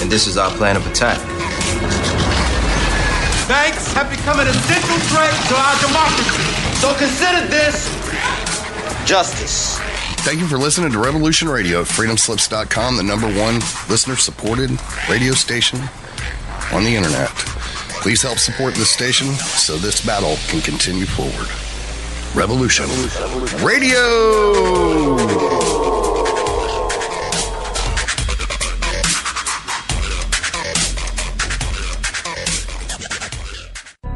and this is our plan of attack. Banks have become an essential threat to our democracy. So consider this justice. Thank you for listening to Revolution Radio, freedomslips.com, the #1 listener-supported radio station on the internet. Please help support this station so this battle can continue forward. Revolution Radio!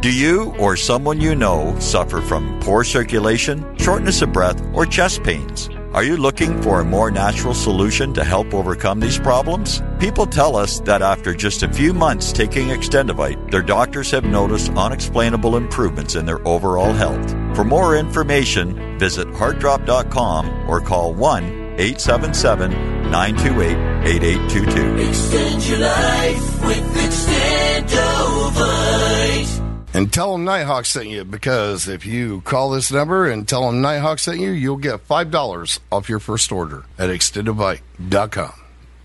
Do you or someone you know suffer from poor circulation, shortness of breath, or chest pains? Are you looking for a more natural solution to help overcome these problems? People tell us that after just a few months taking Extendivite, their doctors have noticed unexplainable improvements in their overall health. For more information, visit heartdrop.com or call 1-877-928-8822. Extend your life with Extendivite. And tell them Nighthawk sent you, because if you call this number and tell them Nighthawk sent you, you'll get $5 off your first order at extendivite.com.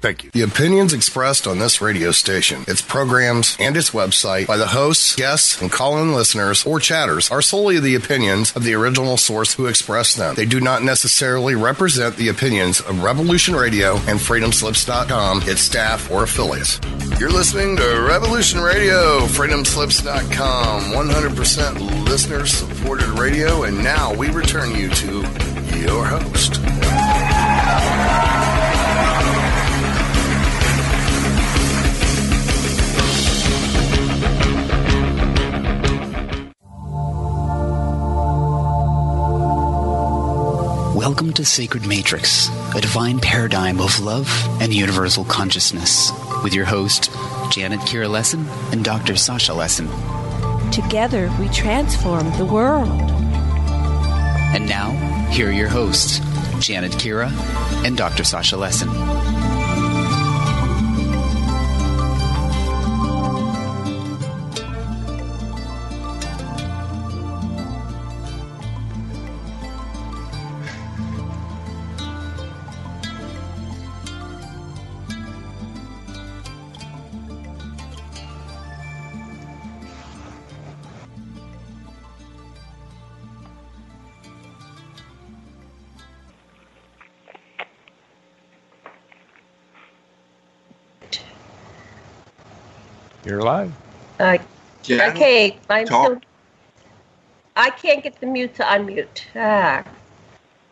Thank you. The opinions expressed on this radio station, its programs, and its website by the hosts, guests, and call-in listeners or chatters are solely the opinions of the original source who expressed them. They do not necessarily represent the opinions of Revolution Radio and freedomslips.com, its staff, or affiliates. You're listening to Revolution Radio, freedomslips.com, 100% listener-supported radio, and now we return you to your host. Welcome to Sacred Matrix, a divine paradigm of love and universal consciousness, with your host, Janet Kira Lessin and Dr. Sasha Lessin. Together, we transform the world. And now, here are your hosts, Janet Kira and Dr. Sasha Lessin. You're live. Okay, I can't get the mute to unmute.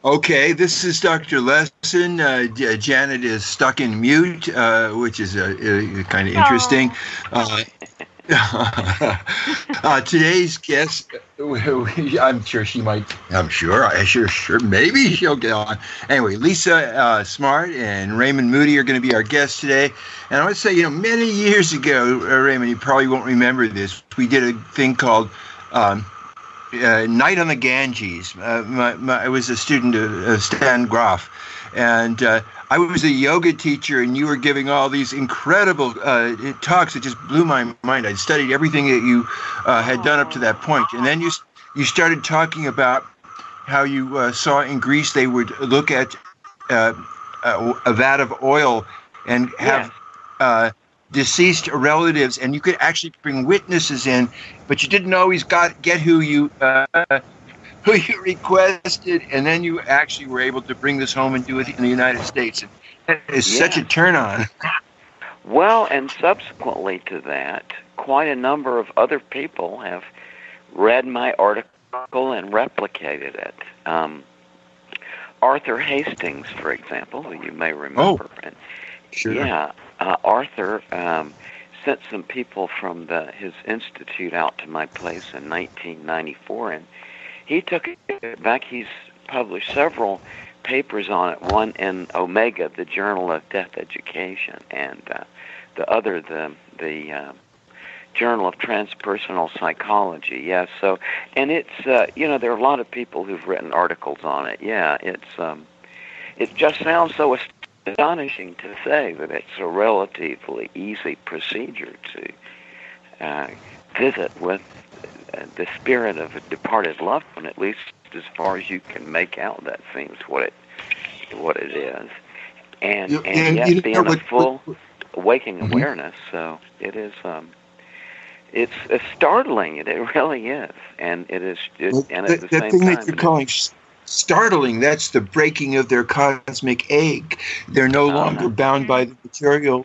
Okay, this is Dr. Lessin. Janet is stuck in mute, which is kind of interesting. Today's guest, maybe she'll get on. Anyway, Lisa Smartt and Raymond Moody are going to be our guests today. And I would say, many years ago, Raymond, you probably won't remember this, we did a thing called Night on the Ganges. I was a student of Stan Groff, and I was a yoga teacher, and you were giving all these incredible talks that just blew my mind. I'd studied everything that you had done up to that point. And then you started talking about how you saw in Greece they would look at a vat of oil and have deceased relatives, and you could actually bring witnesses in, but you didn't always get who you requested, and then you actually were able to bring this home and do it in the United States. And that is such a turn on. Well, and subsequently to that, quite a number of other people have read my article and replicated it. Arthur Hastings, for example, who you may remember. Oh, sure. Yeah, Arthur sent some people from his institute out to my place in 1994, and he took it back. He's published several papers on it, one in Omega, the Journal of Death Education, and the other, the Journal of Transpersonal Psychology. Yeah, so, and it's, there are a lot of people who've written articles on it. Yeah, it just sounds so astonishing to say that it's a relatively easy procedure to visit with the spirit of a departed loved one, at least as far as you can make out. That seems what it is, and yet being a full. waking awareness. So it is. It's startling. It really is, and it is. And at the same thing time, that you're calling startling, that's the breaking of their cosmic egg. They're no longer bound by the material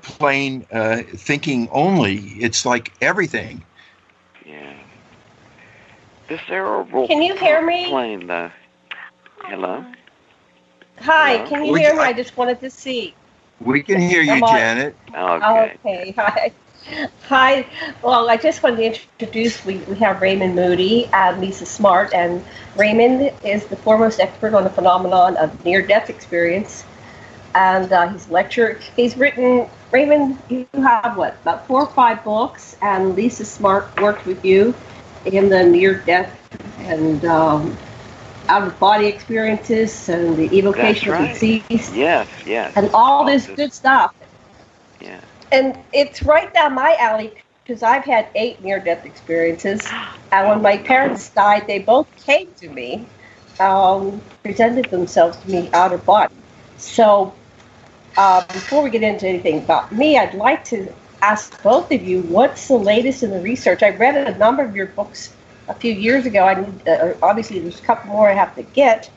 plane thinking only. It's like everything. Yeah. The cerebral Can you hear me? plane. Hello. Hi, Hello? can you hear me? I just wanted to see. We can hear you, Janet. Okay. Okay. Hi. Hi. Well, I just wanted to introduce, we have Raymond Moody and Lisa Smartt, and Raymond is the foremost expert on the phenomenon of near-death experience, and he's written, Raymond, you have what, about 4 or 5 books, and Lisa Smartt worked with you in the near-death and out-of-body experiences and the evocation of disease. Yes. And all this good stuff. Yeah. And it's right down my alley because I've had 8 near-death experiences. And when my parents died, they both came to me, presented themselves to me out of body. So before we get into anything about me, I'd like to ask both of you, what's the latest in the research? I read a number of your books a few years ago. I need, obviously, there's a couple more I have to get.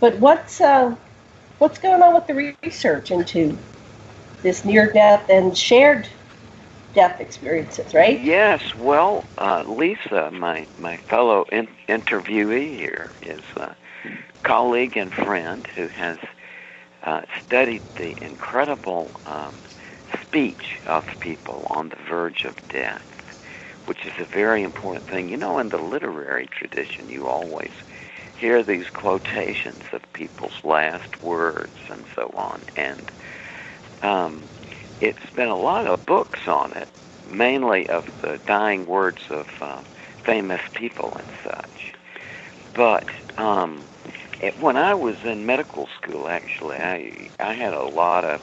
But what's going on with the research into this near-death and shared death experiences, right? Yes. Well, Lisa, my fellow interviewee here, is a colleague and friend who has studied the incredible speech of people on the verge of death, which is a very important thing. You know, in the literary tradition, you always hear these quotations of people's last words and so on, and it's been a lot of books on it, mainly of the dying words of famous people and such. But when I was in medical school, actually, I had a lot of...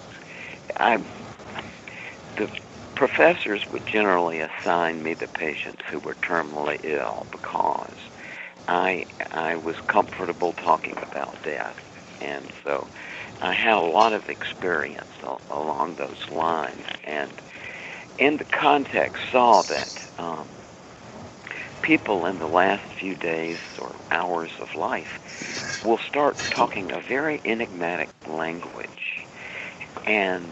the professors would generally assign me the patients who were terminally ill because I was comfortable talking about death, and so I had a lot of experience along those lines, and in the context saw that people in the last few days or hours of life will start talking a very enigmatic language, and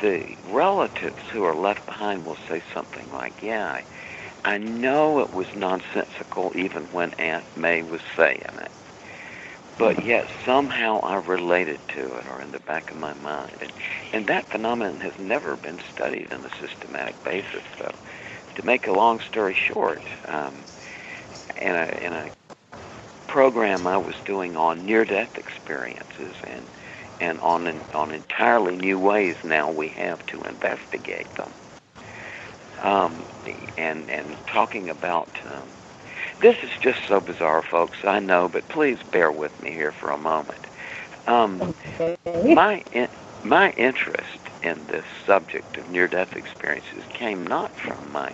the relatives who are left behind will say something like, yeah, I know it was nonsensical even when Aunt May was saying it, but yet somehow I related to it, or in the back of my mind. And that phenomenon has never been studied on a systematic basis. So to make a long story short, in a program I was doing on near-death experiences and on entirely new ways now we have to investigate them, and talking about... this is just so bizarre, folks, I know, but please bear with me here for a moment. My interest in this subject of near-death experiences came not from my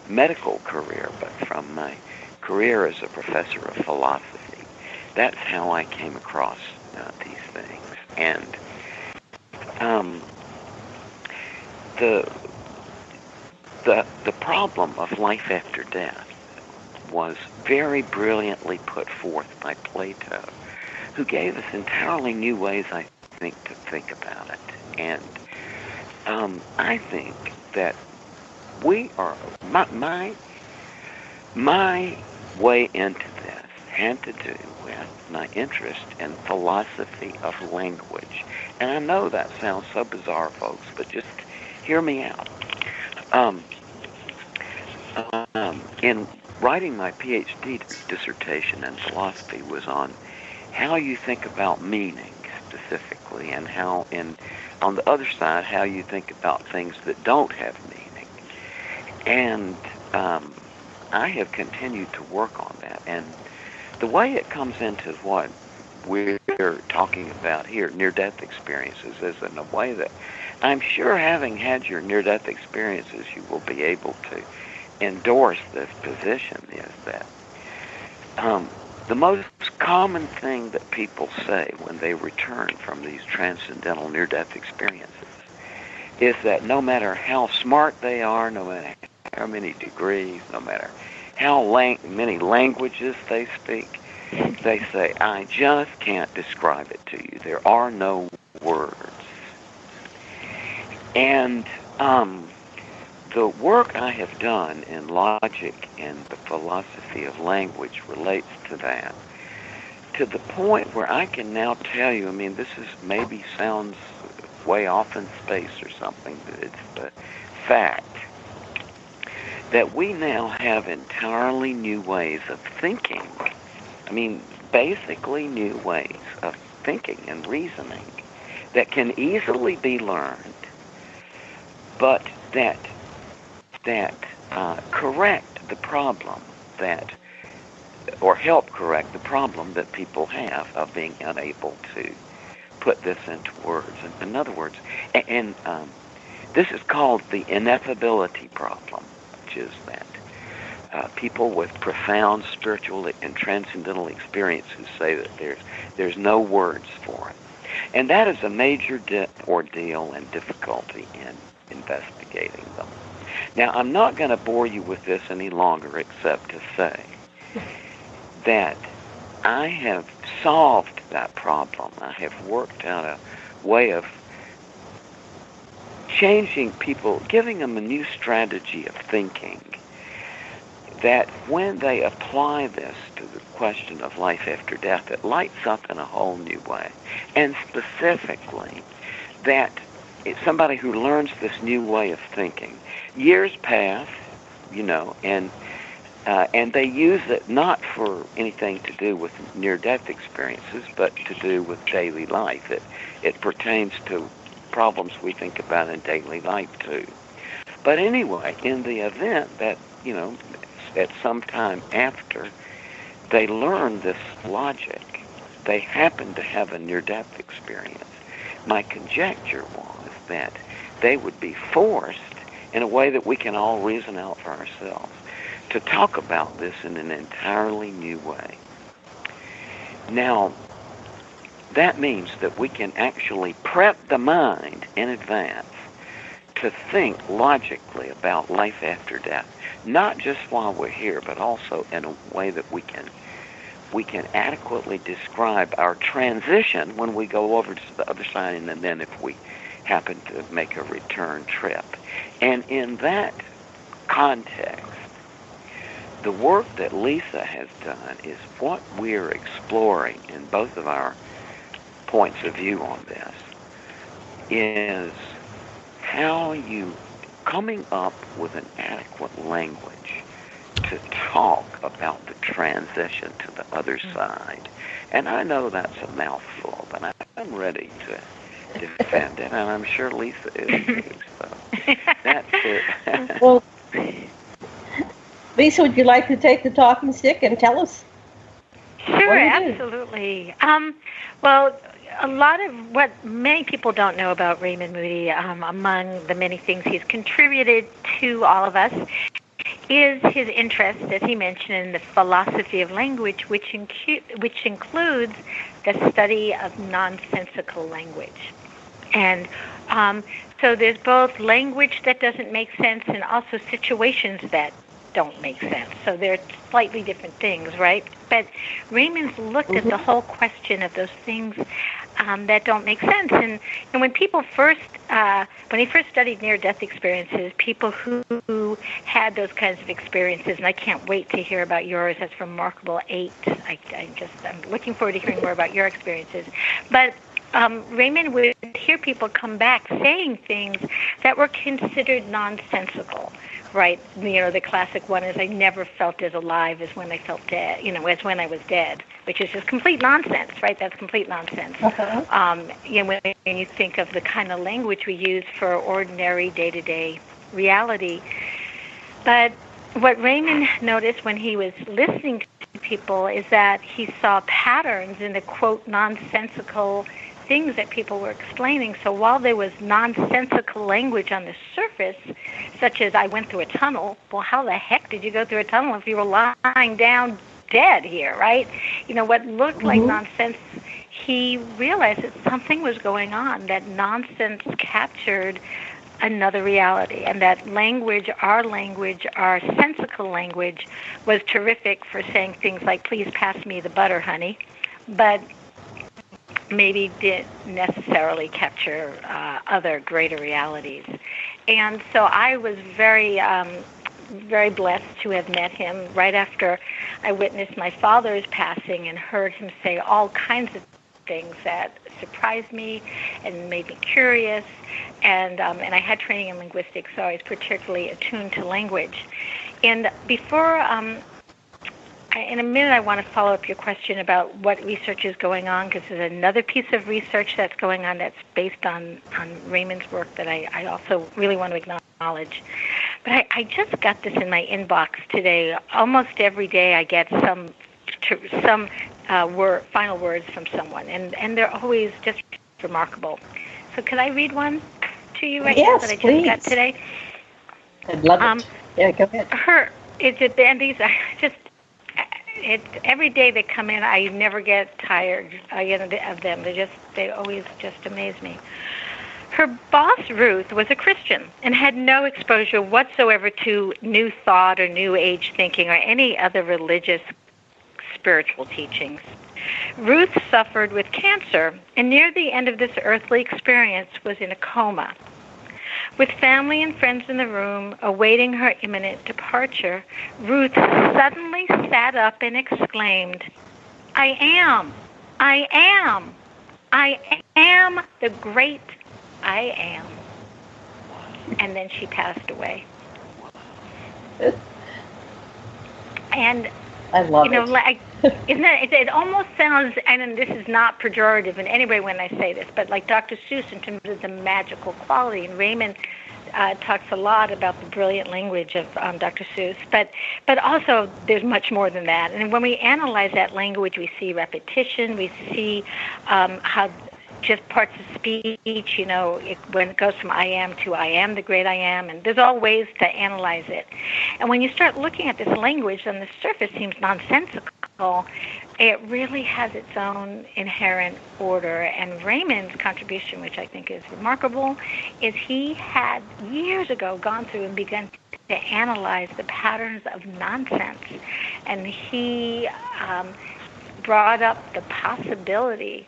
medical career, but from my career as a professor of philosophy. That's how I came across these things. And the problem of life after death was very brilliantly put forth by Plato, who gave us entirely new ways, I think, to think about it. And I think that we are... My way into this had to do with my interest in philosophy of language. And I know that sounds so bizarre, folks, but just hear me out. In writing my PhD dissertation in philosophy was on how you think about meaning specifically, and how, on the other side, how you think about things that don't have meaning. And I have continued to work on that. And the way it comes into what we're talking about here, near-death experiences, is in a way that I'm sure, having had your near-death experiences, you will be able to endorse this position, is that The most common thing that people say when they return from these transcendental near-death experiences is that no matter how smart they are, no matter how many degrees, no matter how many languages they speak, they say, I just can't describe it to you. There are no words. And the work I have done in logic and the philosophy of language relates to that, to the point where I can now tell you, I mean, this is maybe sounds way off in space or something, but it's the fact that we now have entirely new ways of thinking. I mean, basically new ways of thinking and reasoning that can easily be learned, but that correct the problem that, or help correct the problem that people have of being unable to put this into words. In other words, and this is called the ineffability problem, which is that people with profound spiritual and transcendental experiences say that there's no words for it. And that is a major ordeal and difficulty in investigating them. Now, I'm not going to bore you with this any longer except to say that I have solved that problem. I have worked out a way of changing people, giving them a new strategy of thinking, that when they apply this to the question of life after death, it lights up in a whole new way. And specifically, that it's somebody who learns this new way of thinking. Years pass, and they use it not for anything to do with near-death experiences, but to do with daily life. It pertains to problems we think about in daily life, too. But anyway, in the event that, at some time after they learn this logic, they happen to have a near-death experience, my conjecture was that they would be forced, in a way that we can all reason out for ourselves, to talk about this in an entirely new way. Now, that means that we can actually prep the mind in advance to think logically about life after death, not just while we're here, but also in a way that we can adequately describe our transition when we go over to the other side, and then if we happen to make a return trip. And in that context, the work that Lisa has done is what we're exploring in both of our points of view on this, is how you coming up with an adequate language to talk about the transition to the other side. And I know that's a mouthful, but I'm ready to defend it, and I'm sure Lisa is too. So that's it. Well, Lisa, would you like to take the talking stick and tell us? Sure, absolutely. Well, a lot of what many people don't know about Raymond Moody, among the many things he's contributed to all of us, is his interest, as he mentioned, in the philosophy of language, which includes the study of nonsensical language. And so there's both language that doesn't make sense and also situations that don't make sense. So they're slightly different things, right? But Raymond's looked at the whole question of those things that don't make sense. And when people when he first studied near-death experiences, people who had those kinds of experiences, and I can't wait to hear about yours. That's remarkable. 8. I'm looking forward to hearing more about your experiences. But Raymond would hear people come back saying things that were considered nonsensical. Right, the classic one is, I never felt as alive as when I felt dead, as when I was dead, which is just complete nonsense, right? That's complete nonsense. When you think of the kind of language we use for ordinary day-to-day reality. But what Raymond noticed when he was listening to people is that he saw patterns in the, quote, nonsensical things that people were explaining. So while there was nonsensical language on the surface, such as I went through a tunnel, well, how the heck did you go through a tunnel if you were lying down dead here, right? What looked like nonsense, he realized that something was going on, that nonsense captured another reality, and that language, our sensical language, was terrific for saying things like, please pass me the butter, honey, but maybe didn't necessarily capture other greater realities. And so I was very very blessed to have met him right after I witnessed my father's passing and heard him say all kinds of things that surprised me and made me curious. And I had training in linguistics, so I was particularly attuned to language. And before, in a minute, I want to follow up your question about what research is going on, because there's another piece of research that's going on that's based on Raymond's work that I also really want to acknowledge. But I just got this in my inbox today. Almost every day I get some final words from someone, and they're always just remarkable. So could I read one to you right now that I just got today? I'd love it. Yeah, go ahead. Every day they come in, I never get tired of them. They always just amaze me. Her boss, Ruth, was a Christian and had no exposure whatsoever to New Thought or New Age thinking or any other religious spiritual teachings. Ruth suffered with cancer, and near the end of this earthly experience was in a coma. With family and friends in the room awaiting her imminent departure, Ruth suddenly sat up and exclaimed, I am the great I am. And then she passed away. And I love it. Isn't that, it almost sounds, and this is not pejorative in any way when I say this, but like Dr. Seuss in terms of the magical quality. And Raymond talks a lot about the brilliant language of Dr. Seuss, but also there's much more than that. And when we analyze that language, we see repetition, we see how just parts of speech, when it goes from I am to I am the great I am, and there's all ways to analyze it. And when you start looking at this language, on the surface seems nonsensical, it really has its own inherent order. And Raymond's contribution, which I think is remarkable, is he had years ago gone through and begun to analyze the patterns of nonsense, and he brought up the possibility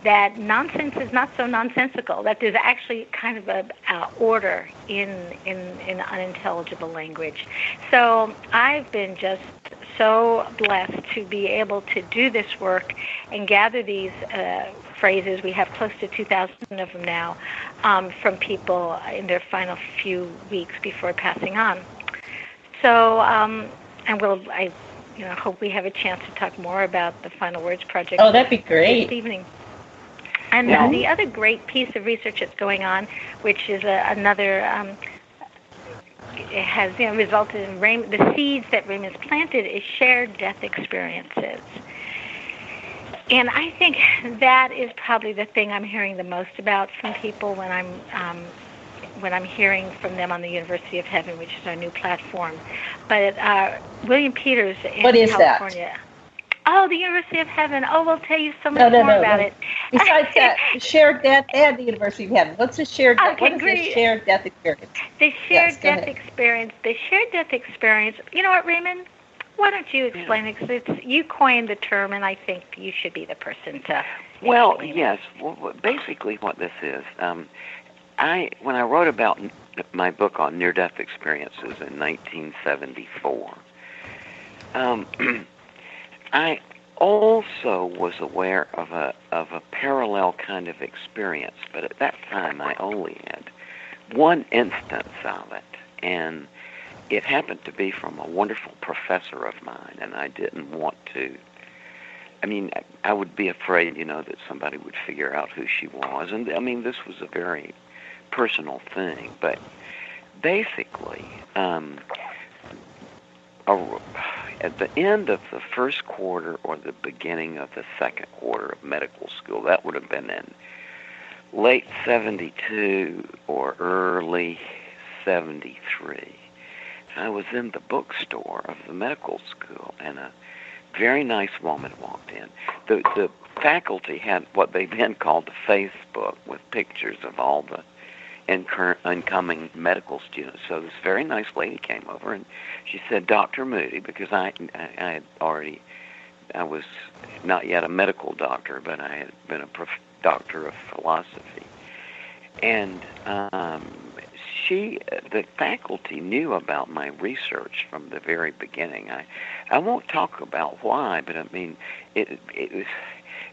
that nonsense is not so nonsensical, that there's actually kind of a order in unintelligible language. So I've been just so blessed to be able to do this work and gather these phrases. We have close to 2,000 of them now from people in their final few weeks before passing on. So I hope we have a chance to talk more about the Final Words Project. Oh, that'd be great. This evening. And the other great piece of research that's going on, which is another, it has resulted in the seeds that Raymond's planted, is shared death experiences. And I think that is probably the thing I'm hearing the most about from people when I'm hearing from them on the University of Heaven, which is our new platform. But William Peters in California. That? Oh, the University of Heaven. Oh, we'll tell you so much more about it. Besides that, shared death and the University of Heaven. What's a shared death? Okay, what is the shared death experience? The shared death experience. The shared death experience. You know what, Raymond? Why don't you explain it? Because you coined the term, and I think you should be the person to explain it. Yes. Well, basically what this is, when I wrote about my book on near-death experiences in 1974, I also was aware of a parallel kind of experience, but at that time I only had one instance of it, and it happened to be from a wonderful professor of mine, and I didn't want to. I would be afraid, that somebody would figure out who she was, and this was a very personal thing, but basically, at the end of the first quarter or the beginning of the second quarter of medical school, that would have been in late 72 or early 73, I was in the bookstore of the medical school, and a very nice woman walked in. The faculty had what they then called the Facebook, with pictures of all the incoming medical students. So this very nice lady came over, and she said, Dr. Moody, because I was not yet a medical doctor, but I had been a doctor of philosophy. And the faculty knew about my research from the very beginning. I won't talk about why, but I mean, it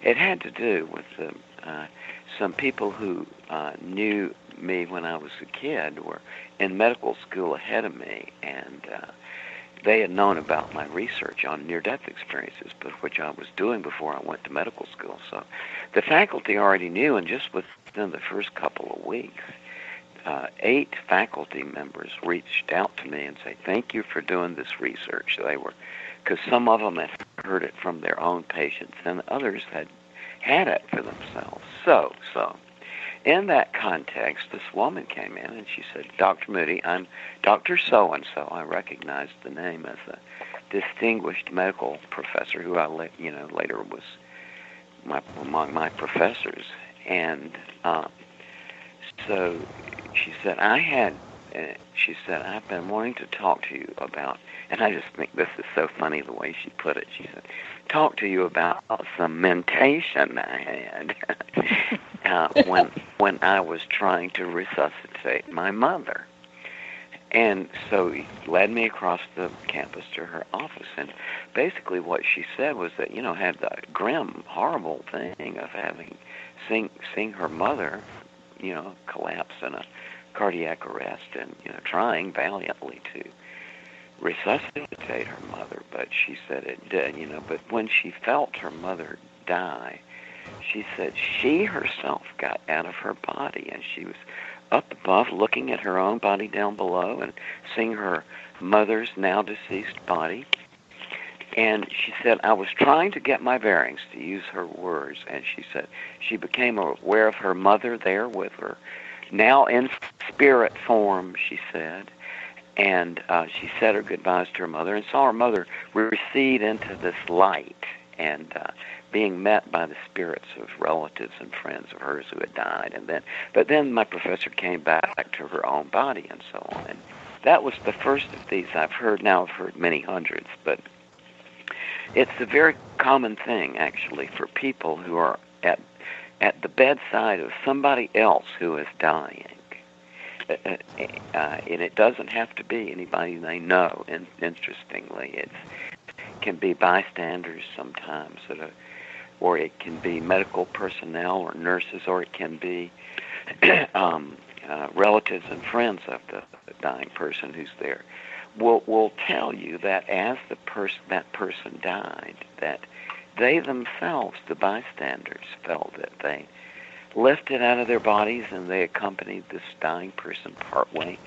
had to do with some people who knew me when I was a kid, were in medical school ahead of me, and they had known about my research on near-death experiences, but which I was doing before I went to medical school. So the faculty already knew, and just within the first couple of weeks, 8 faculty members reached out to me and said, thank you for doing this research. Because some of them had heard it from their own patients, and others had it for themselves. So in that context, this woman came in and she said, Dr. Moody, I'm Dr. So-and-so. I recognized the name as a distinguished medical professor who I later was among my professors. And so she said, I've been wanting to talk to you about, and I just think this is so funny the way she put it. She said, talk to you about some mentation I had when I was trying to resuscitate my mother. And so he led me across the campus to her office, and basically what she said was that, had the grim, horrible thing of seeing her mother, collapse in a cardiac arrest, and trying valiantly to resuscitate her mother, but she said it did, but when she felt her mother die, she said she herself got out of her body, and she was up above looking at her own body down below and seeing her mother's now deceased body. And she said, I was trying to get my bearings, to use her words, and she said she became aware of her mother there with her, now in spirit form, she said. And she said her goodbyes to her mother and saw her mother recede into this light and being met by the spirits of relatives and friends of hers who had died. But then my professor came back to her own body and so on. And that was the first of these I've heard. Now I've heard many hundreds, but it's a very common thing, actually, for people who are at the bedside of somebody else who is dying. And it doesn't have to be anybody they know. And interestingly, it can be bystanders sometimes, or it can be medical personnel or nurses, or it can be relatives and friends of the dying person who's there. Will tell you that as that person died, that they themselves, the bystanders, felt that they lifted out of their bodies and they accompanied this dying person partway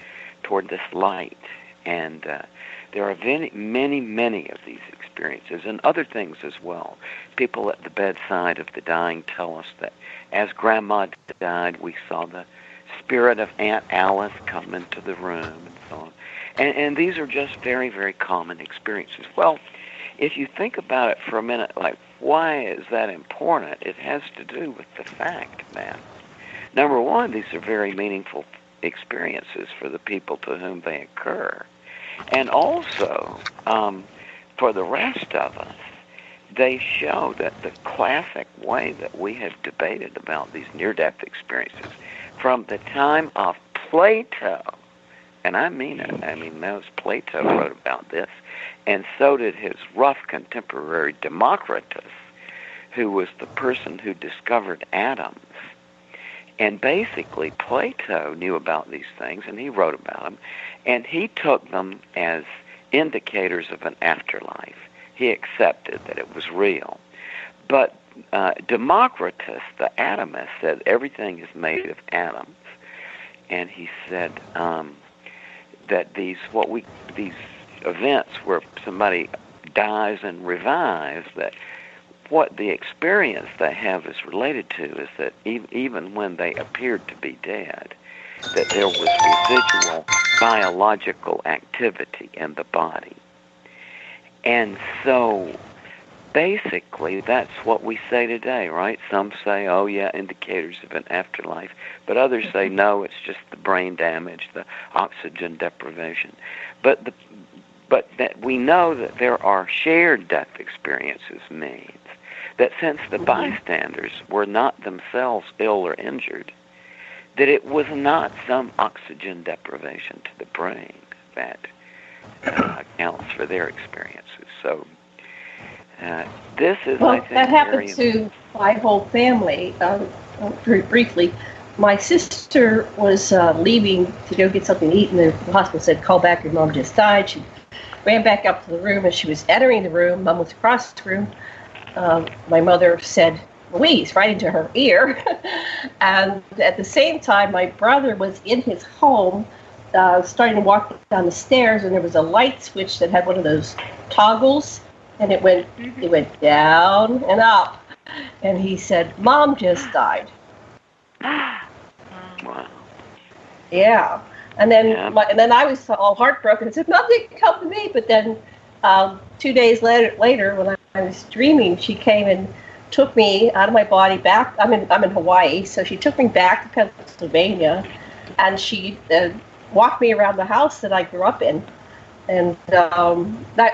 toward this light. And there are many of these experiences and other things as well. People at the bedside of the dying tell us that as Grandma died, we saw the spirit of Aunt Alice come into the room and so on. And these are just very, very common experiences. Well, if you think about it for a minute, like, why is that important? It has to do with the fact that, number one, these are very meaningful experiences for the people to whom they occur. And also, for the rest of us, they show that the classic way that we have debated about these near-death experiences from the time of Plato, and I mean it, Plato wrote about this, and so did his rough contemporary Democritus, who was the person who discovered atoms. And basically, Plato knew about these things, and he wrote about them, and he took them as indicators of an afterlife. He accepted that it was real. But Democritus, the atomist, said everything is made of atoms, and he said that these events where somebody dies and revives, that what the experience they have is related to is that even when they appeared to be dead, that there was residual biological activity in the body. And so basically, that's what we say today, right? Some say, oh, yeah, indicators of an afterlife. But others say, no, it's just the brain damage, the oxygen deprivation. But that we know that there are shared death experiences means that since the bystanders were not themselves ill or injured, that it was not some oxygen deprivation to the brain that accounts for their experiences. So this is, I think, that happened to my whole family. Very briefly, my sister was leaving to go get something to eat, and the hospital said, "Call back, your mom just died." She ran back up to the room. As she was entering the room, Mom was across the room. My mother said, "Louise," right into her ear. And at the same time, my brother was in his home, starting to walk down the stairs, and there was a light switch that had one of those toggles, and it went down and up. And he said, "Mom just died." Wow. Yeah. And then I was all heartbroken. I said, "Nothing can come to me." But then 2 days later, when I was dreaming, she came and took me out of my body back. I'm in Hawaii, so she took me back to Pennsylvania, and she walked me around the house that I grew up in. And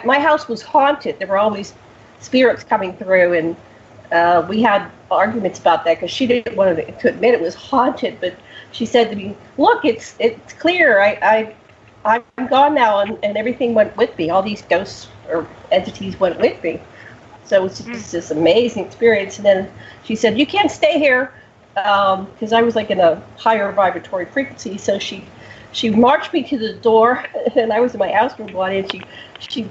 my house was haunted. There were always spirits coming through, and we had arguments about that because she didn't want to admit it was haunted. But she said to me, "Look, it's clear. I'm gone now, and everything went with me. All these ghosts or entities went with me." So it was just this amazing experience. And then she said, "You can't stay here," because I was like in a higher vibratory frequency. So she marched me to the door, and I was in my astral body, and she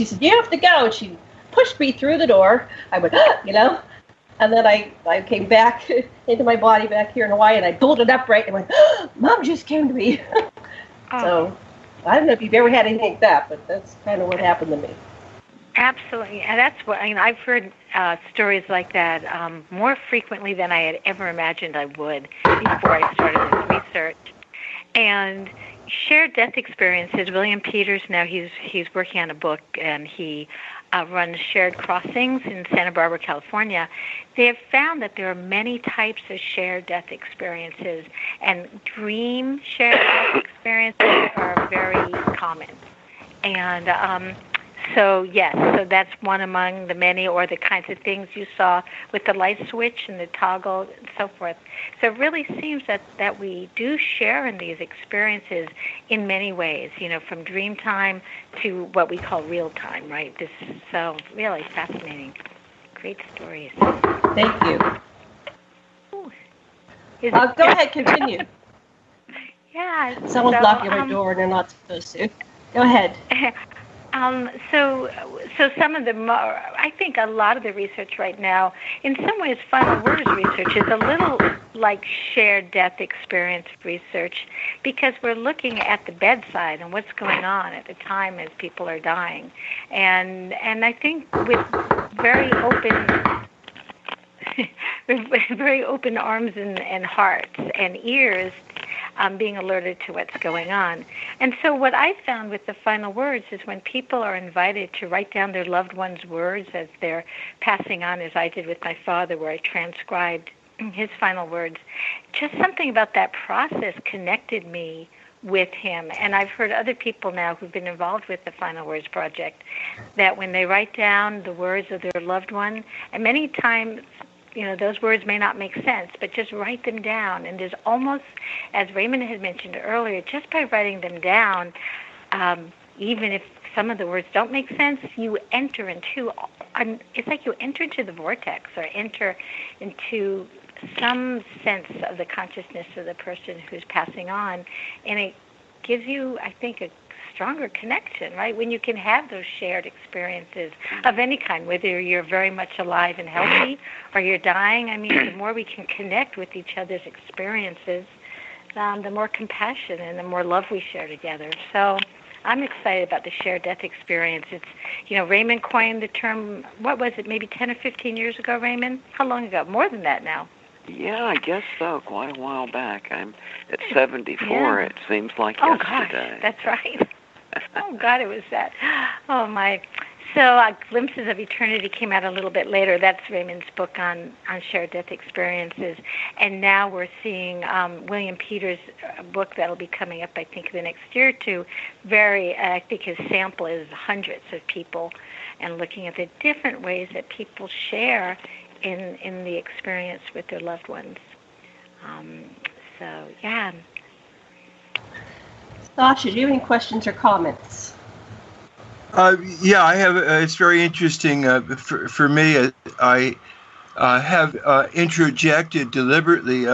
said, "You have to go." And she pushed me through the door. I went, and then I came back into my body back here in Hawaii, and I pulled it upright and went, "Mom just came to me." So I don't know if you've ever had anything like that, but that's kind of what happened to me. Absolutely, and that's what I've heard stories like that more frequently than I had ever imagined I would before I started this research. And shared death experiences. William Peters, now he's working on a book, and he runs Shared Crossings in Santa Barbara, California. They have found that there are many types of shared death experiences, and dream shared death experiences are very common. And so that's one among the many, or the kinds of things you saw with the light switch and the toggle and so forth. So it really seems that we do share in these experiences in many ways, from dream time to what we call real time, right? This is so really fascinating. Great stories. Thank you. Go ahead, continue. Yeah. Someone's knocking on my door and they're not supposed to. Go ahead. So some of I think a lot of the research right now, in some ways, Final Words research is a little like shared death experience research, because we're looking at the bedside and what's going on at the time as people are dying, and I think with very open arms and hearts and ears, being alerted to what's going on. And so what I found with the Final Words is when people are invited to write down their loved one's words as they're passing on, as I did with my father, where I transcribed his final words, just something about that process connected me with him. And I've heard other people now who've been involved with the Final Words Project, that when they write down the words of their loved one, and many times those words may not make sense, but just write them down. And there's almost, as Raymond had mentioned earlier, just by writing them down, even if some of the words don't make sense, you enter into, it's like you enter into the vortex, or enter into some sense of the consciousness of the person who's passing on. And it gives you, I think, a stronger connection, right? When you can have those shared experiences of any kind, whether you're very much alive and healthy or you're dying. I mean, the more we can connect with each other's experiences, the more compassion and the more love we share together. So I'm excited about the shared death experience. It's, Raymond coined the term, what was it, maybe 10 or 15 years ago, Raymond? How long ago? More than that now. Yeah, I guess so. Quite a while back. I'm at 74. Yeah. It seems like yesterday. Gosh, that's right. Oh, God, it was that. Oh, my. So Glimpses of Eternity came out a little bit later. That's Raymond's book on shared death experiences. And now we're seeing William Peters' book that'll be coming up, I think, the next year or two. I think his sample is hundreds of people, and looking at the different ways that people share in the experience with their loved ones. So, yeah. Sasha, do you have any questions or comments? Yeah, I have. It's very interesting for me. I have introjected deliberately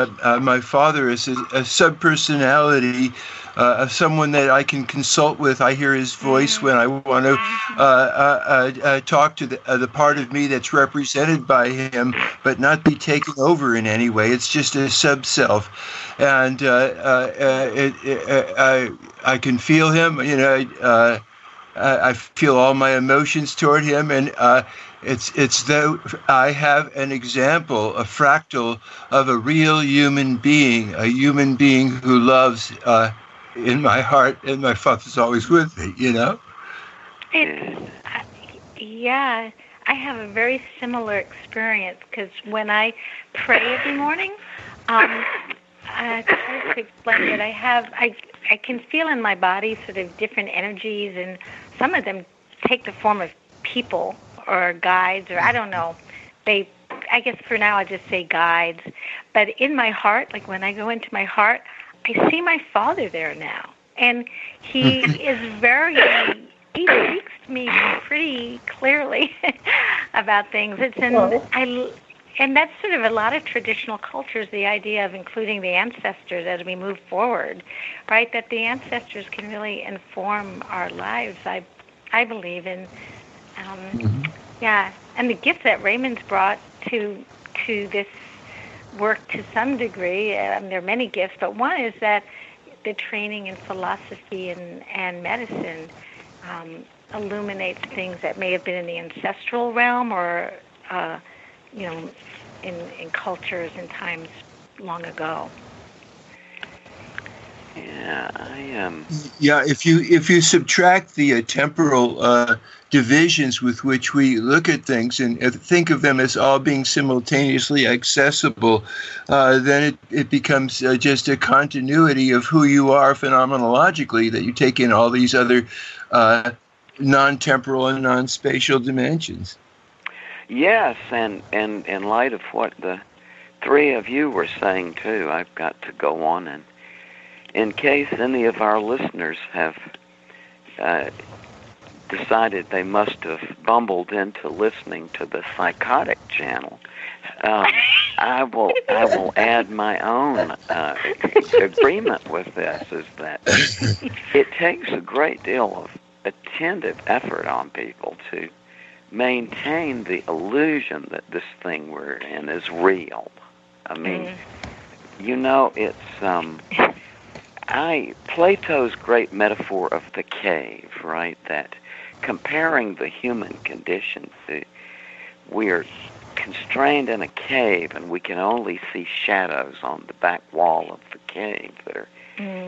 my father as a subpersonality of someone that I can consult with. I hear his voice when I want to talk to the part of me that's represented by him, but not be taken over in any way. It's just a sub-self. And I can feel him, I feel all my emotions toward him, and it's though I have an example, a fractal of a real human being, who loves in my heart, and my father's always with me, Yeah, I have a very similar experience, because when I pray every morning, I try to explain that I can feel in my body sort of different energies, and some of them take the form of people or guides, or I don't know. I guess for now I'll just say guides. But in my heart, like when I go into my heart, I see my father there now. And he is he speaks to me pretty clearly about things. And that's sort of a lot of traditional cultures, the idea of including the ancestors as we move forward, right? That the ancestors can really inform our lives, I believe in. Yeah, and the gift that Raymond's brought to this work to some degree, there are many gifts, but one is that the training in philosophy and medicine illuminates things that may have been in the ancestral realm or in cultures and times long ago. Yeah, Yeah, if you subtract the temporal divisions with which we look at things and think of them as all being simultaneously accessible, then it becomes just a continuity of who you are phenomenologically, that you take in all these other non-temporal and non-spatial dimensions. Yes, and in light of what the three of you were saying too, I've got to go on, and in case any of our listeners have decided they must have bumbled into listening to the psychotic channel, I will add my own agreement with this, is that it takes a great deal of attentive effort on people to maintain the illusion that this thing we're in is real. I mean, it's Plato's great metaphor of the cave, right? That comparing the human condition to, we're constrained in a cave and we can only see shadows on the back wall of the cave that are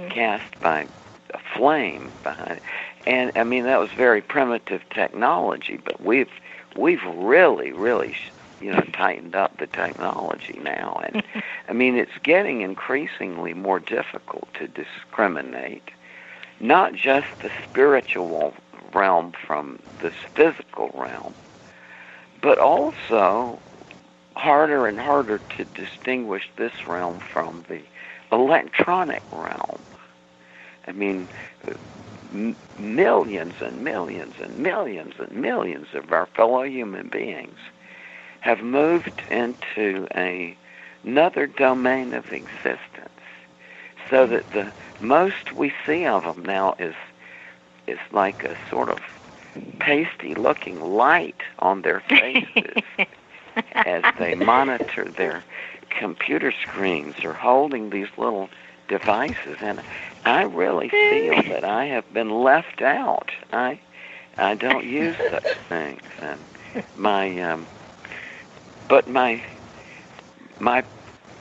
cast by a flame behind it. And I mean, that was very primitive technology, but we've really tightened up the technology now. And I mean, it's getting increasingly more difficult to discriminate not just the spiritual realm from this physical realm, but also harder and harder to distinguish this realm from the electronic realm. I mean, millions and millions and millions and millions of our fellow human beings have moved into another domain of existence, so that the most we see of them now is like a sort of pasty-looking light on their faces as they monitor their computer screens or holding these little devices. And I really feel that I have been left out. I don't use such things, and but my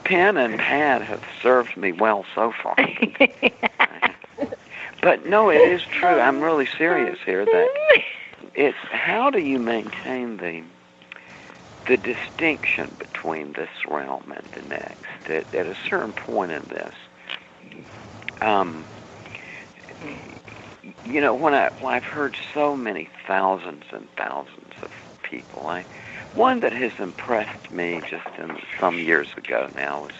pen and pad have served me well so far. But no, it is true. I'm really serious here that it's how do you maintain the distinction between this realm and the next? At a certain point in this, when I've heard so many thousands and thousands of people, one that has impressed me just some years ago now is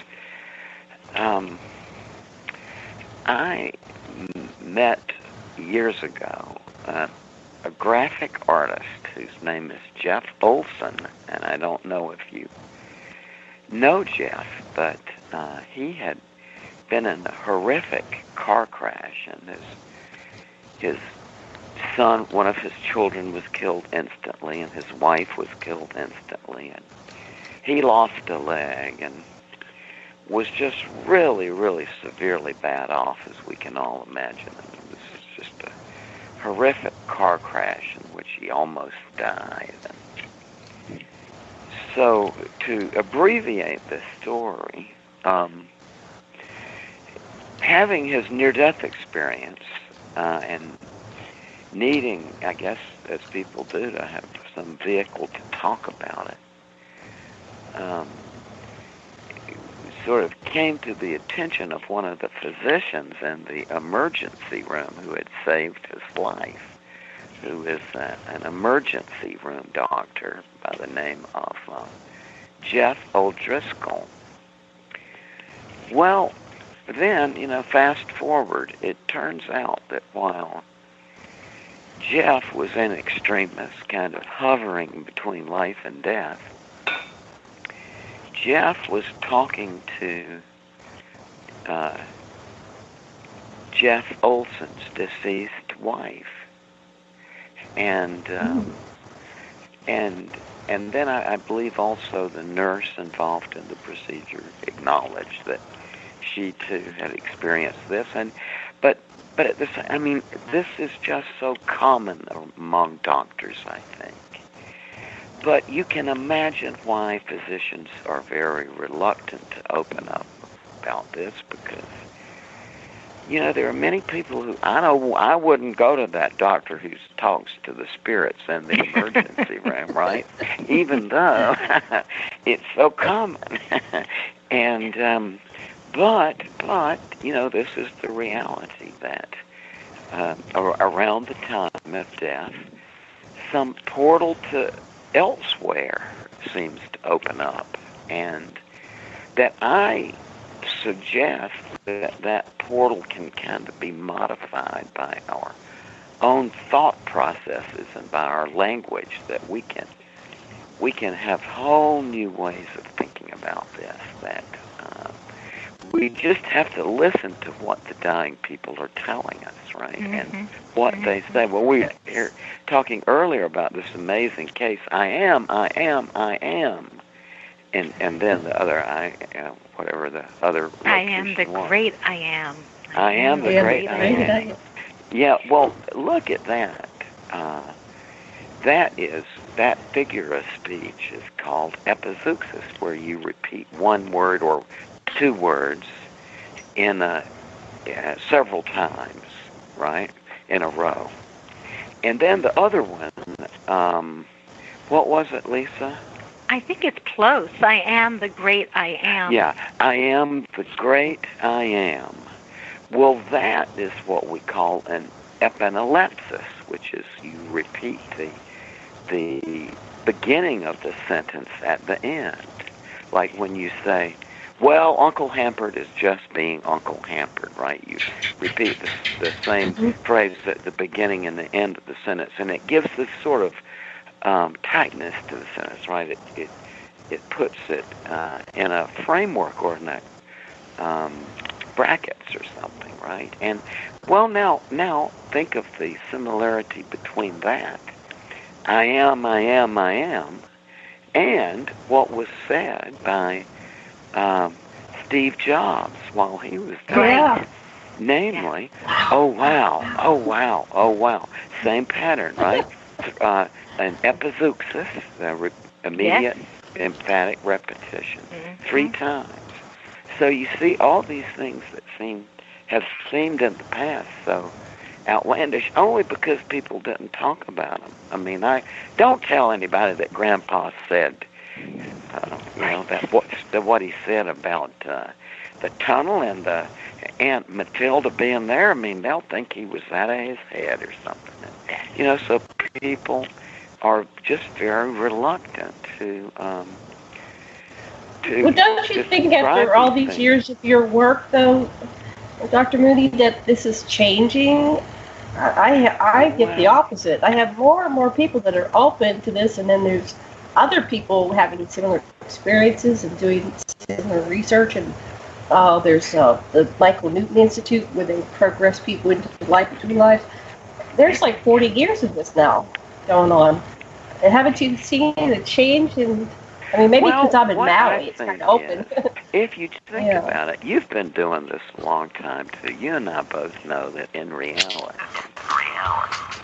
I met years ago a graphic artist whose name is Jeff Olson, and I don't know if you know Jeff, but he had been in a horrific car crash, and his son, one of his children, was killed instantly, and his wife was killed instantly, and he lost a leg and was just really, really severely bad off, as we can all imagine. And it was just a horrific car crash in which he almost died. And so, to abbreviate this story, having his near-death experience and needing, I guess, as people do, to have some vehicle to talk about it, sort of came to the attention of one of the physicians in the emergency room who had saved his life, who is an emergency room doctor by the name of Jeff O'Driscoll. Well, then, fast forward, it turns out that while Jeff was in extremis, kind of hovering between life and death, Jeff was talking to Jeff Olson's deceased wife, and then I believe also the nurse involved in the procedure acknowledged that she too had experienced this, but at this, this is just so common among doctors, I think. But you can imagine why physicians are very reluctant to open up about this, because, there are many people who, I wouldn't go to that doctor who talks to the spirits in the emergency room, right? Even though it's so common. And, but, this is the reality that around the time of death, some portal to elsewhere seems to open up, and that I suggest that portal can kind of be modified by our own thought processes and by our language, that we can have whole new ways of thinking about this, that we just have to listen to what the dying people are telling us, right? Mm-hmm. And what they say. Well, we were talking earlier about this amazing case, I am. And then the other, whatever the other location I am the was. great I am. I am the great I am. Yeah, well, look at that. That figure of speech is called epizeuxis, where you repeat one word or two words in several times, right, in a row. And then the other one, what was it, Lisa? I think it's close. I am the great I am. Yeah, I am the great I am. Well, that is what we call an epinalepsis, which is you repeat the beginning of the sentence at the end. Like when you say, well, Uncle Hampered is just being Uncle Hampered, right? You repeat the same phrase at the beginning and the end of the sentence, and it gives this sort of tightness to the sentence, right? It puts it in a framework or in a brackets or something, right? And well, now think of the similarity between that, I am, and what was said by Steve Jobs while he was dying. Namely, oh wow. Same pattern, right? An epizeuxis, immediate emphatic repetition, 3 times. So you see all these things that have seemed in the past so outlandish only because people didn't talk about them. I mean, I don't tell anybody that Grandpa said, what he said about the tunnel and the Aunt Matilda being there. I mean, they'll think he was out of his head or something. So people are just very reluctant to. Well, don't you think after all these years of your work, though, Dr. Moody, that this is changing? I get the opposite. I have more and more people that are open to this, and then there's other people having similar experiences and doing similar research. And there's the Michael Newton Institute, where they progress people into the life between lives. There's like 40 years of this now going on. And haven't you seen the change in... I mean, maybe because I'm in Maui, it's kind of open. If you think about it, you've been doing this a long time, too. You and I both know that in reality,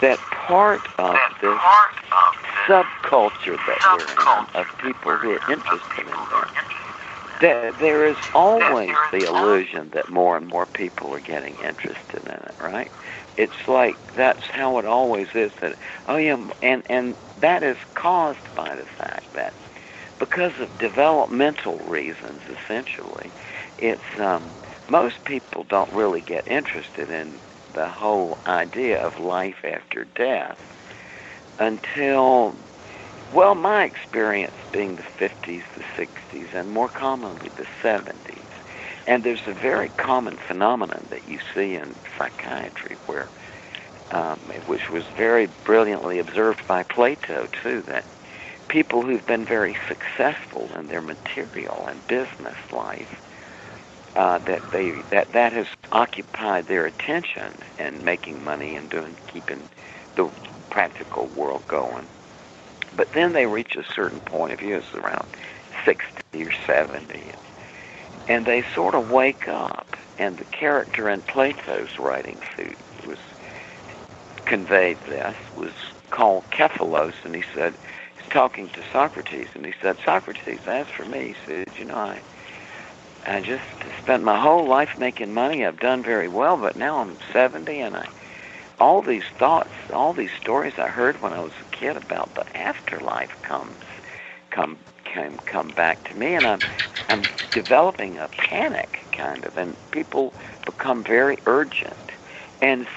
that part of this subculture that we're in, of people who are interested in that there is always the illusion that more and more people are getting interested in it, right? It's like that's how it always is. That and that is caused by the fact that because of developmental reasons, essentially, it's most people don't really get interested in the whole idea of life after death until, well, my experience being the 50s, the 60s, and more commonly the 70s. And there's a very common phenomenon that you see in psychiatry where, which was very brilliantly observed by Plato, too, that people who've been very successful in their material and business life, that has occupied their attention in making money and keeping the practical world going. But then they reach a certain point of view, it's around 60 or 70, and they sort of wake up. And the character in Plato's writing was conveyed this, was called Kephalos, and he said, talking to Socrates, and he said, Socrates, as for me, he said, I just spent my whole life making money. I've done very well, but now I'm 70, and all these thoughts, all these stories I heard when I was a kid about the afterlife come back to me, and I'm developing a panic, kind of, and people become very urgent. And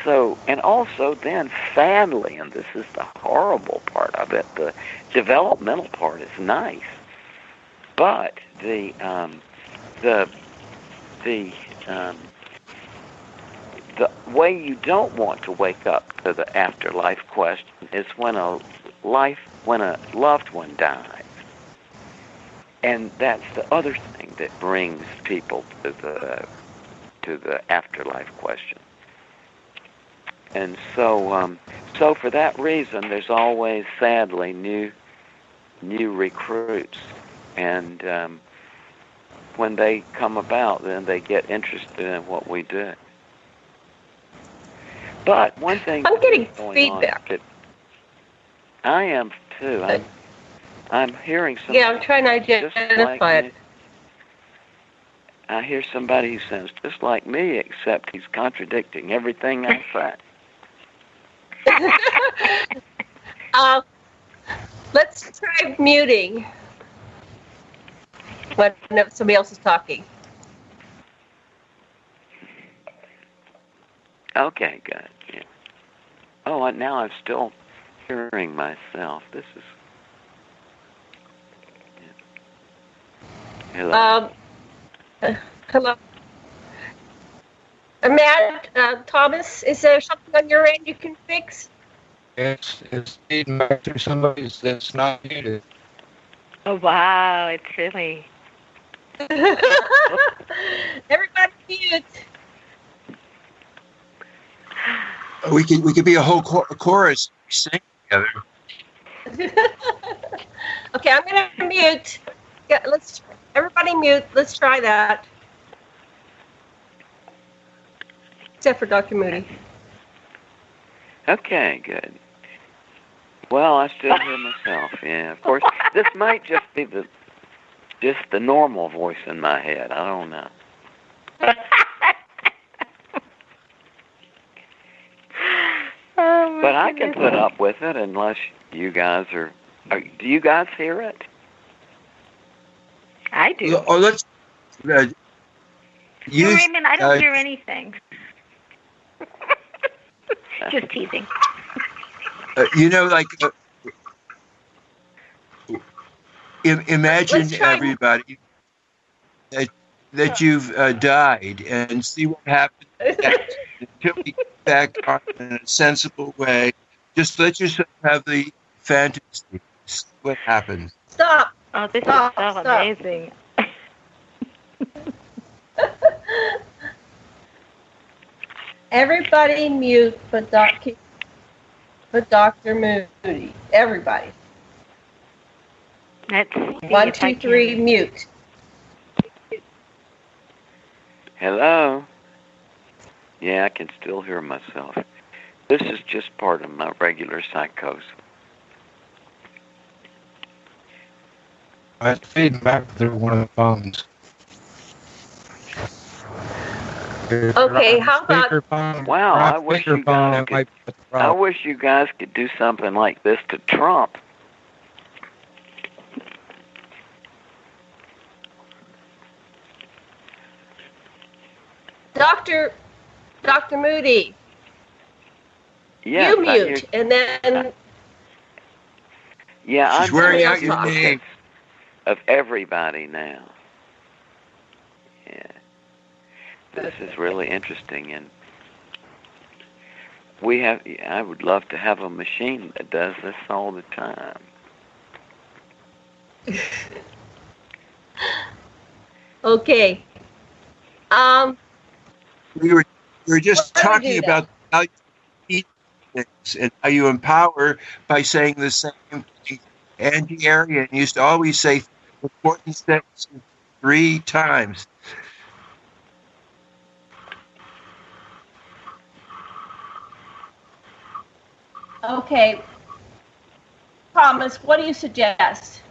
also then, sadly, and this is the horrible part of it, the developmental part is nice, but the way you don't want to wake up to the afterlife question is when a loved one dies, and that's the other thing that brings people to the afterlife question. And so for that reason, there's always, sadly, new recruits, and when they come about, then they get interested in what we do. But one thing I'm getting feedback. I am too. I'm hearing something. Yeah, I'm trying to identify it. I hear somebody who sounds just like me, except he's contradicting everything I say. Let's try muting when somebody else is talking. Okay, good. Yeah. Oh, and now I'm still hearing myself. This is... Yeah. Hello. Hello. Matt, Thomas, is there something on your end you can fix? It's feeding back through somebody that's not muted. Oh, wow, it's really... Everybody mute. We could be a whole chorus sing together. Okay, I'm going to mute. Yeah, everybody mute. Let's try that. Except for Dr. Moody. Okay, good. Well, I still hear myself. Yeah, of course. This might just be the normal voice in my head. I don't know. But I can put up with it unless you guys are do you guys hear it? I do. Or let's Raymond, I don't hear anything. Just teasing. Imagine everybody that you've died and see what happens next until we get back on in a sensible way. Just let yourself have the fantasy. See what happens. Stop. Oh, this is so amazing. Everybody mute but Dr. Moody. Everybody. Let's see 1, 2, 3, mute. Hello? Yeah, I can still hear myself. This is just part of my regular psychosis. I was feeding back through one of the phones. Okay, how about... Wow, I wish you guys could do something like this to Trump. Dr. Moody. Yes, you mute, and then... Yeah, I'm wearing out your name. Of everybody now. Yeah. This is really interesting, and I would love to have a machine that does this all the time. Okay. We were just talking about how you eat things and how you empower by saying the same thing. Angie Arian used to always say important sentences 3 times. Okay. Thomas, what do you suggest?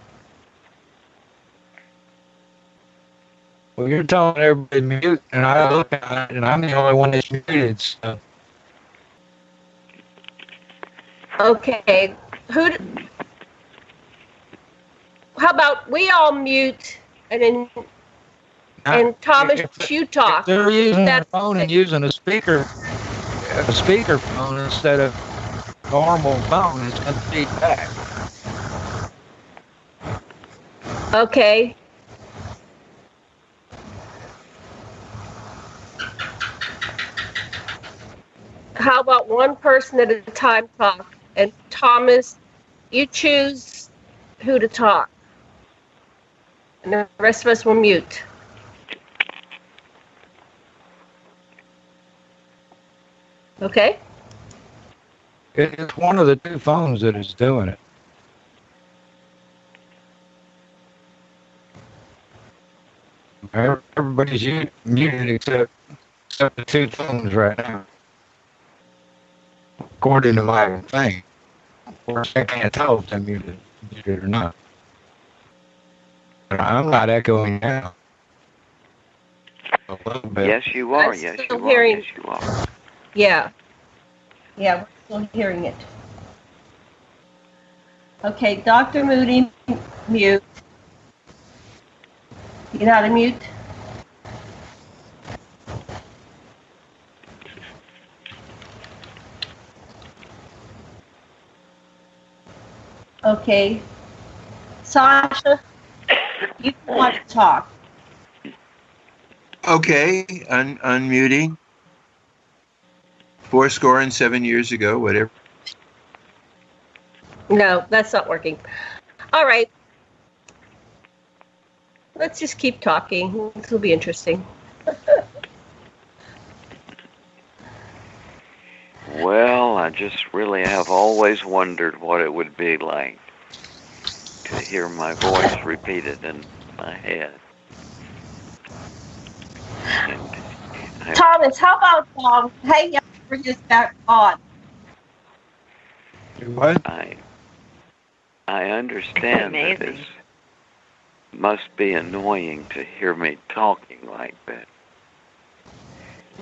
Well, you're telling everybody to mute, and I look at it, and I'm the only one that's muted. So. Okay. How about we all mute, and Thomas, you talk. If they're using their phone and using a speaker phone instead of normal phone, it's going to feed back. Okay. How about one person at a time talk? And Thomas, you choose who to talk. And the rest of us will mute. Okay? It's one of the 2 phones that is doing it. Everybody's muted except the 2 phones right now. According to my thing. Of course, I can't tell if they're muted or not. But I'm not echoing now. A little bit. Yes, you are. I'm Yes, still you hearing... are. Yes, you are. Yeah. Yeah, we're still hearing it. Okay, Dr. Moody, mute. You know how to mute? Okay. Sasha, you want to talk. Okay, unmuting. 7 years ago, whatever. No, that's not working. All right. Let's just keep talking. This will be interesting. Well, I just really have always wondered what it would be like to hear my voice repeated in my head. Thomas, how about hang out for his back on? What? I understand that it must be annoying to hear me talking like that.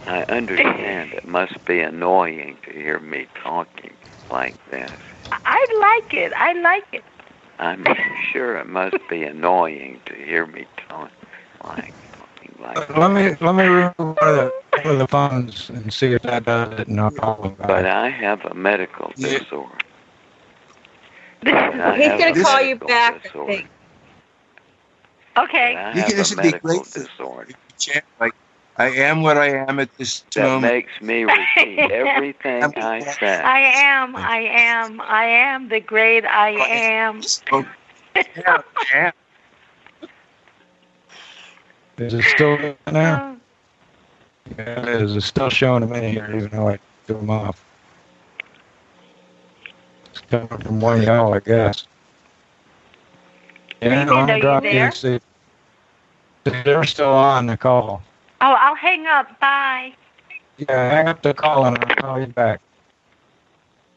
I understand it must be annoying to hear me talking like this. I like it. I like it. I'm sure it must be annoying to hear me talking like Let me remove one of the phones and see if that does it, and I'll call him back. But I have a medical disorder. He's going to call you back, I think. Okay. I You have can a just be medical grateful. disorder. Like, I am what I am at this That moment. makes me repeat everything I said. I am the great I am. Yeah. Is it still there now? Yeah, it is. It's still showing a minute here, even though I took them off. It's coming from one of y'all, I guess. Yeah, Raymond, are you there? See, they're still on the call. Oh, I'll hang up. Bye. Yeah, hang up the call and I'll call you back.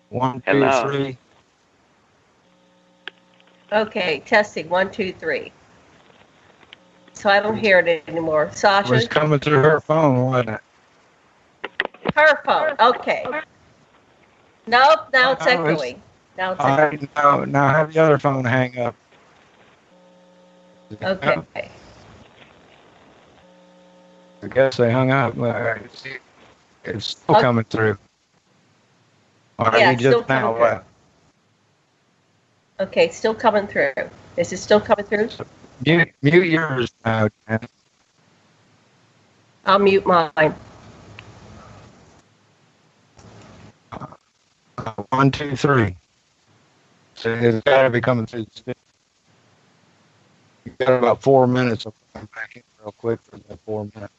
1, 2, Hello. 3. Okay, testing. 1, 2, 3. So I don't hear it anymore. Sasha? It was coming through her phone, wasn't it? Her phone. Okay. Nope, now it's No, echoing. Now it's All echoing. right, now have the other phone hang up. Okay. I guess they hung up. It's still coming through. All right, Yeah, you it's still just now coming through. left. Okay, still coming through. Is it still coming through? Mute yours now, Jen. I'll mute mine. 1, 2, 3. So it's got to be coming through. You got about 4 minutes. I'll come back in real quick for the 4 minutes.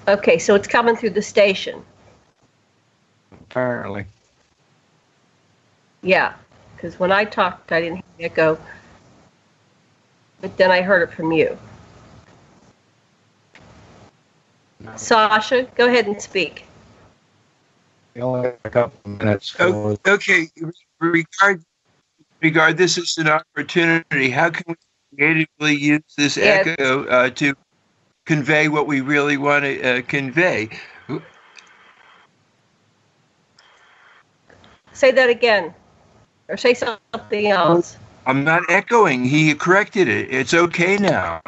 Okay, so it's coming through the station. Apparently. Yeah, because when I talked, I didn't hear the echo. But then I heard it from you. Sasha, go ahead and speak. We only have a couple of minutes. For Okay, regard this as an opportunity. How can we creatively use this echo to convey what we really want to convey? Say that again, or say something else. I'm not echoing. He corrected it. It's okay now.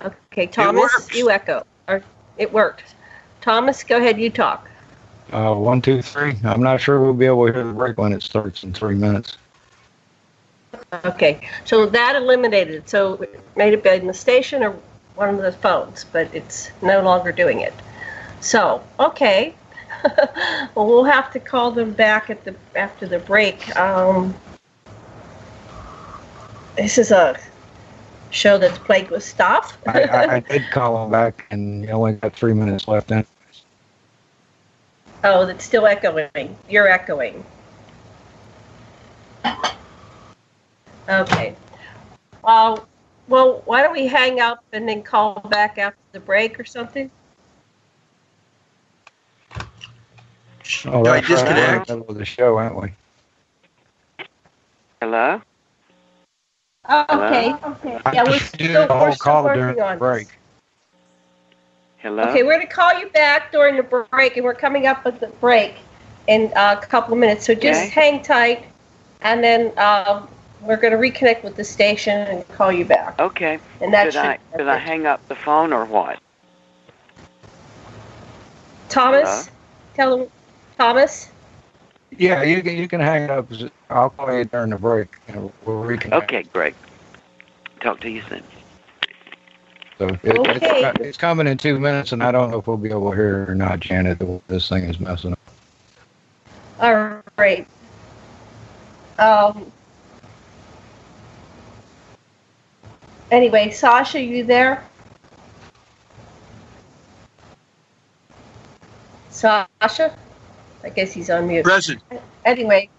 Okay, Thomas, you echo. Or it worked. Thomas, go ahead. You talk. 1, 2, 3. I'm not sure we'll be able to hear the break when it starts in 3 minutes. Okay, so that eliminated it. So it may have been the station or one of the phones, but it's no longer doing it. So, okay. Well, we'll have to call them back after the break. This is a show that's plagued with stuff. I did call them back, and you only got 3 minutes left in. Oh, that's still echoing. You're echoing. Okay. Well, why don't we hang up and then call back after the break or something? Oh, that's right. Middle of the show, aren't we? Hello? Oh, okay. Okay. Yeah, we're still working on break. Hello? Okay, we're going to call you back during the break, and we're coming up with the break in a couple of minutes. So just hang tight, and then we're going to reconnect with the station and call you back. Okay. And that should I hang up the phone or what? Thomas, tell them. Thomas? Yeah, you can hang up. I'll call you during the break. And we'll reconnect. Okay, great. Talk to you soon. So it's coming in 2 minutes, and I don't know if we'll be able to hear it or not, Janet. This thing is messing up. All right. Anyway, Sasha, you there? Sasha? I guess he's on mute. Present. Anyway,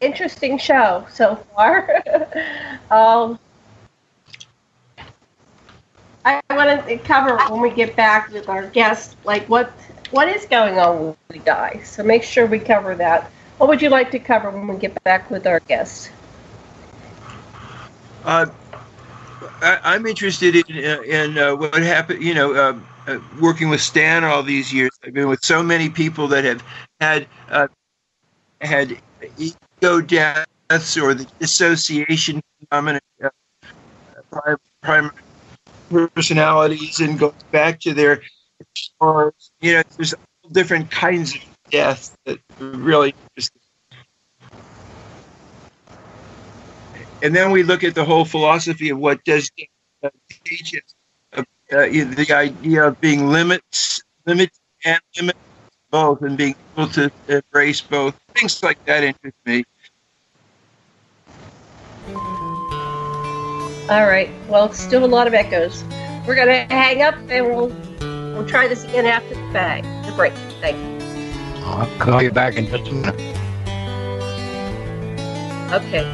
interesting show so far. I want to cover when we get back with our guests, like what is going on with the guy. So make sure we cover that. What would you like to cover when we get back with our guests? I'm interested in what happened. Working with Stan all these years. I've been with so many people that have had ego deaths or the dissociation phenomenon, primary personalities, and goes back to their stars. There's all different kinds of death that really interesting. And then we look at the whole philosophy of what does teach us, the idea of being limited and limit both, and being able to embrace both. Things like that interest me. All right. Well, still a lot of echoes. We're going to hang up, and we'll try this again after the break. Thank you. I'll call you back in just a minute. Okay.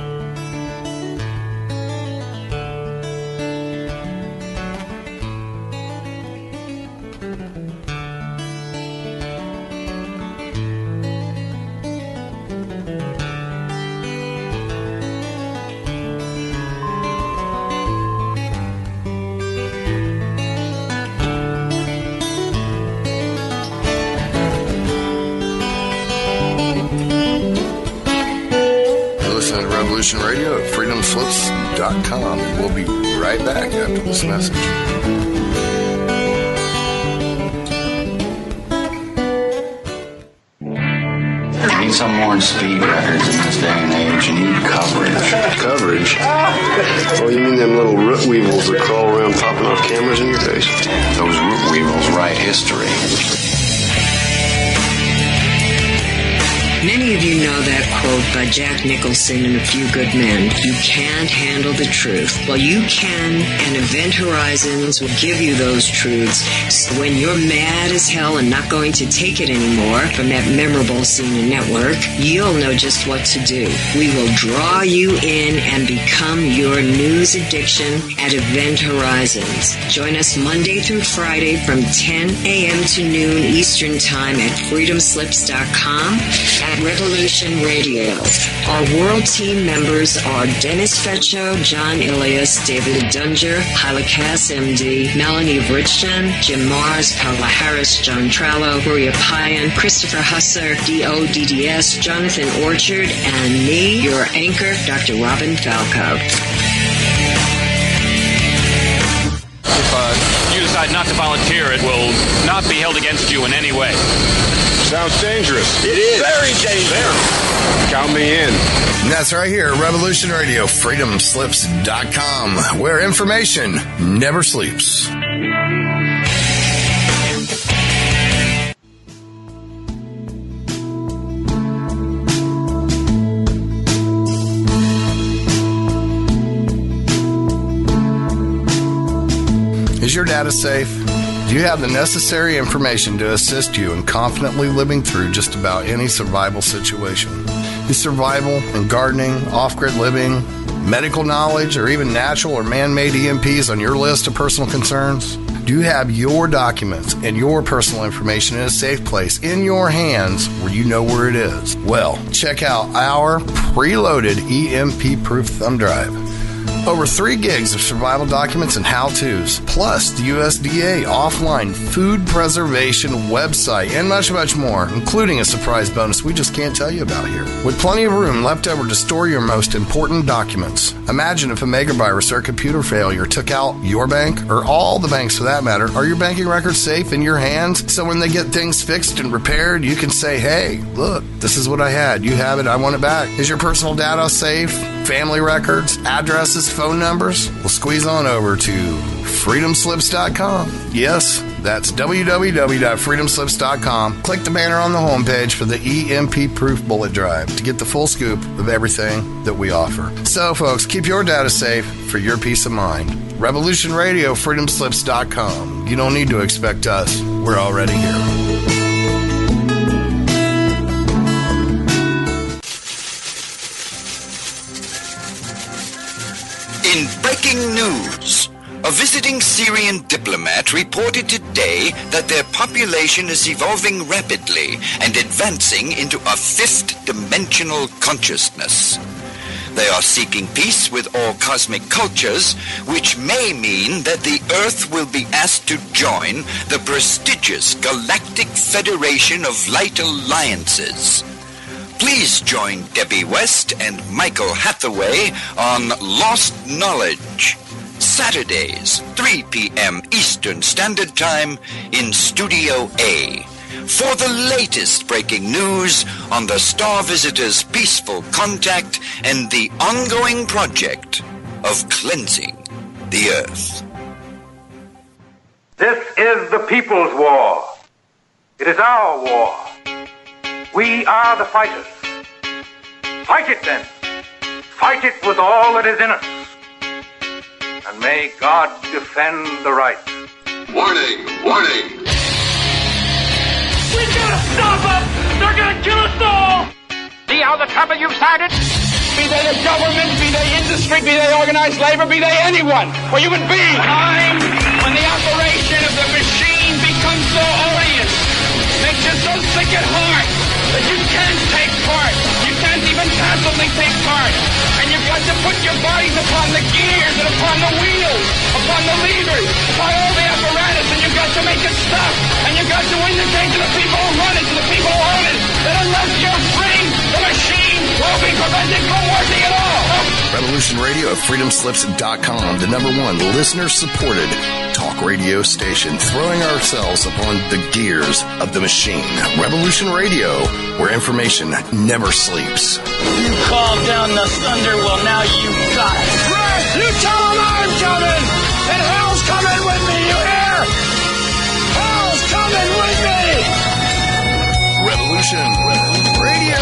Radio at freedomslips.com, and we'll be right back after this message. You need some more speed records in this day and age. You need coverage. Coverage? Oh, you mean them little root weevils that crawl around popping off cameras in your face? Those root weevils write history. Many of you know that quote by Jack Nicholson in A Few Good Men. You can't handle the truth. Well, you can, and Event Horizons will give you those truths. So when you're mad as hell and not going to take it anymore from that memorable CNN network, you'll know just what to do. We will draw you in and become your news addiction at Event Horizons. Join us Monday through Friday from 10 a.m. to noon Eastern Time at freedomslips.com. Revolution Radio. Our world team members are Dennis Fetcho, John Ilias, David Dunger, Halakas MD, Melanie Bridgeton, Jim Mars, Paula Harris, John Trallo, Maria Payan, Christopher Husser, DODDS, Jonathan Orchard, and me, your anchor, Dr. Robin Falco. If you decide not to volunteer, it will not be held against you in any way. Sounds dangerous. It is. Very dangerous. Count me in. And that's right here at Revolution Radio, freedomslips.com, where information never sleeps. Is your data safe? Do you have the necessary information to assist you in confidently living through just about any survival situation? Is survival and gardening, off-grid living, medical knowledge, or even natural or man-made EMPs on your list of personal concerns? Do you have your documents and your personal information in a safe place in your hands where you know where it is? Well, check out our preloaded EMP-proof thumb drive. Over 3 gigs of survival documents and how-tos, plus the USDA offline food preservation website, and much, much more, including a surprise bonus we just can't tell you about here. With plenty of room left over to store your most important documents. Imagine if a megavirus or a computer failure took out your bank, or all the banks for that matter. Are your banking records safe in your hands? So when they get things fixed and repaired, you can say, hey, look, this is what I had. You have it. I want it back. Is your personal data safe? Family records, addresses, phone numbers? Well, squeeze on over to freedomslips.com. Yes, that's www.freedomslips.com. Click the banner on the homepage for the EMP-proof bullet drive to get the full scoop of everything that we offer. So, folks, keep your data safe for your peace of mind. Revolution Radio, freedomslips.com. You don't need to expect us. We're already here. In breaking news, a visiting Syrian diplomat reported today that their population is evolving rapidly and advancing into a 5th dimensional consciousness. They are seeking peace with all cosmic cultures, which may mean that the Earth will be asked to join the prestigious Galactic Federation of Light Alliances. Please join Debbie West and Michael Hathaway on Lost Knowledge, Saturdays, 3 p.m. Eastern Standard Time in Studio A, for the latest breaking news on the Star Visitors' peaceful contact and the ongoing project of cleansing the Earth. This is the people's war. It is our war. We are the fighters. Fight it then. Fight it with all that is in us. And may God defend the right. Warning! Warning! We gotta stop them! They're gonna kill us all! See how the trouble you've started? Be they the government, be they industry, be they organized labor, be they anyone, or human beings. Time when the operation of the machine becomes so odious, makes you so sick at heart that you can't take part. You can't even passively take part. And you've got to put your bodies upon the gears and upon the wheels, upon the levers, upon all the apparatus, and you've got to make it stop. And you've got to indicate to the people who run it, to the people who own it, that unless you're free, the machine will be prevented from working at all. Revolution Radio at freedomslips.com, the #1 listener-supported talk radio station, throwing ourselves upon the gears of the machine. Revolution Radio, where information never sleeps. You called down the thunder, well now you got it. Right! You tell them I'm coming! And hell's coming with me, you hear? Hell's coming with me! Revolution Radio!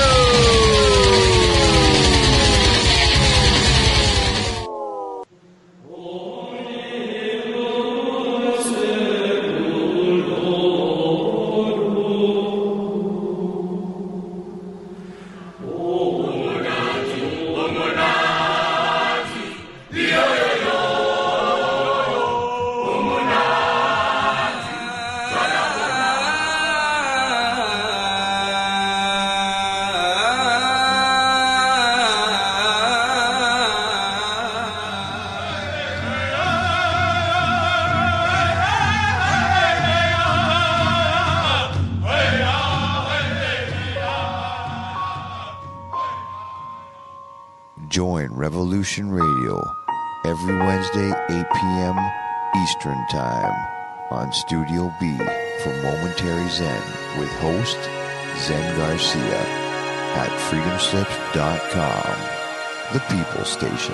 Join Revolution Radio every Wednesday, 8 p.m. Eastern Time on Studio B for Momentary Zen with host Zen Garcia at freedomslips.com, the People Station.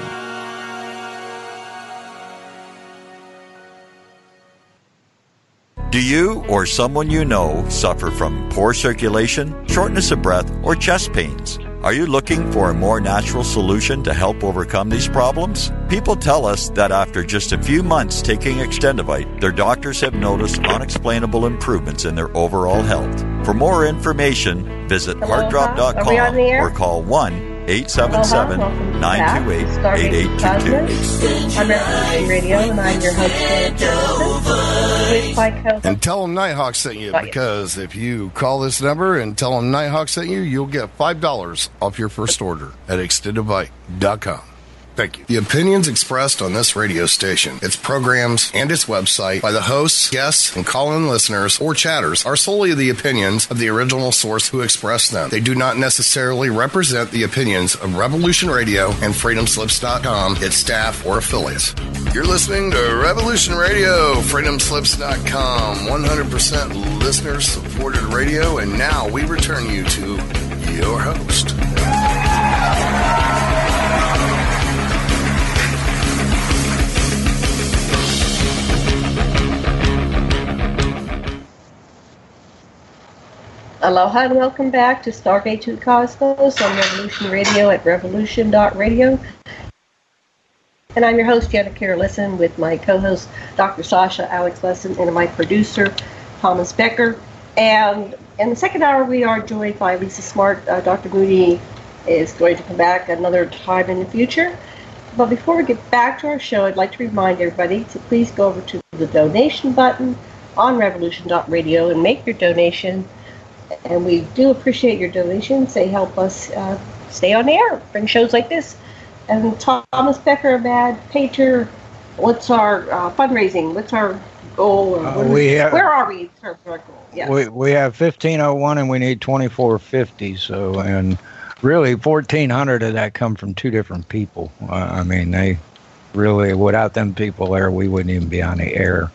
Do you or someone you know suffer from poor circulation, shortness of breath, or chest pains? Are you looking for a more natural solution to help overcome these problems? People tell us that after just a few months taking Extendivite, their doctors have noticed unexplainable improvements in their overall health. For more information, visit heartdrop.com or call 1-877-928-8822. I'm Revolution Radio, and I'm your host, with my co-host. And tell them Nighthawk sent you, because if you call this number and tell them Nighthawk sent you, you'll get $5 off your first order at extendivite.com. Thank you. The opinions expressed on this radio station, its programs, and its website by the hosts, guests, and call-in listeners or chatters are solely the opinions of the original source who expressed them. They do not necessarily represent the opinions of Revolution Radio and freedomslips.com, its staff, or affiliates. You're listening to Revolution Radio, freedomslips.com, 100% listener-supported radio, and now we return you to your host. Aloha and welcome back to Stargate to the Cosmos on Revolution Radio at revolution.radio. And I'm your host, Janet Kira Lesson, with my co-host, Dr. Sasha, Alex Lesson, and my producer, Thomas Becker. And in the second hour, we are joined by Lisa Smartt. Dr. Moody is going to come back another time in the future. But before we get back to our show, I'd like to remind everybody to please go over to the donation button on revolution.radio and make your donation. And we do appreciate your donations. They help us stay on the air, bring shows like this And Thomas Becker, Mad Painter, what's our fundraising? What's our goal? Where are we in terms of our goal? Yes. We have 1501 and we need 2450. So, and really 1400 of that come from two different people. I mean, they really, without them people there, we wouldn't even be on the air.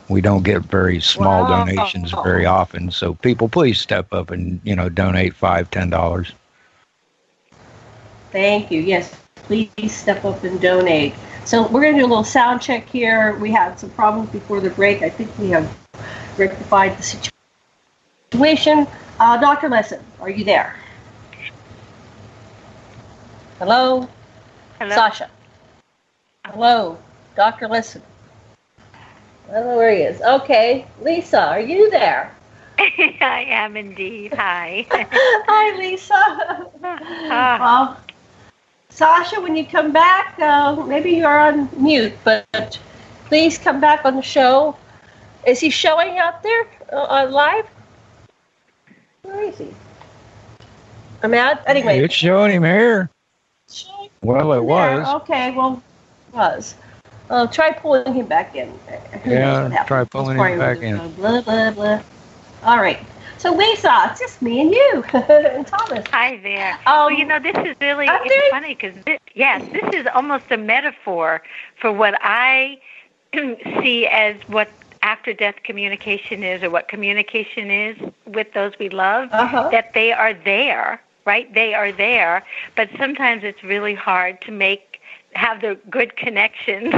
We don't get very small donations very often. So people, please step up and, donate $5, $10. Thank you. Yes, please step up and donate. So we're going to do a little sound check here. We had some problems before the break. I think we have rectified the situation. Dr. Lesson, are you there? Hello? Hello? Sasha. Hello, Dr. Lesson. I don't know where he is. Okay, Lisa, are you there? I am indeed. Hi. Hi, Lisa. Well, Sasha, when you come back, maybe you're on mute, but please come back on the show. Is he showing out there live? Where is he? I'm out. Anyway. It's showing him here. Well, it was. Okay, well, it was. Try pulling him back in. Yeah, try pulling him back in. Blah, blah, blah. All right. So, Lisa, it's just me and you and Thomas. Hi there. Well, this is really, it's funny because, this is almost a metaphor for what I see as what after-death communication is, or what communication is with those we love, that they are there, right? They are there, but sometimes it's really hard to have the good connections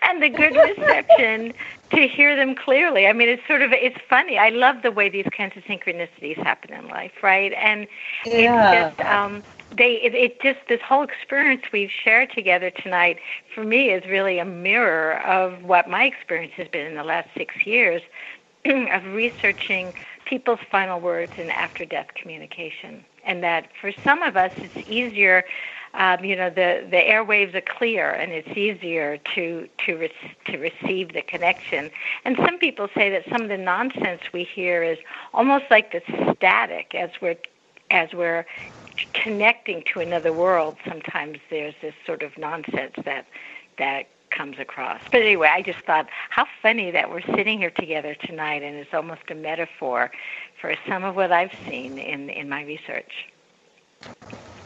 and the good reception to hear them clearly. I mean, it's funny. I love the way these kinds of synchronicities happen in life, right? And it's just, this whole experience we've shared together tonight, for me, is really a mirror of what my experience has been in the last 6 years of researching people's final words in after-death communication. And that for some of us, it's easier. The airwaves are clear, and it's easier to receive the connection. And some people say that some of the nonsense we hear is almost like the static as we're connecting to another world. Sometimes there's this sort of nonsense that comes across. But anyway, I just thought how funny that we're sitting here together tonight, and it's almost a metaphor for some of what I've seen in my research.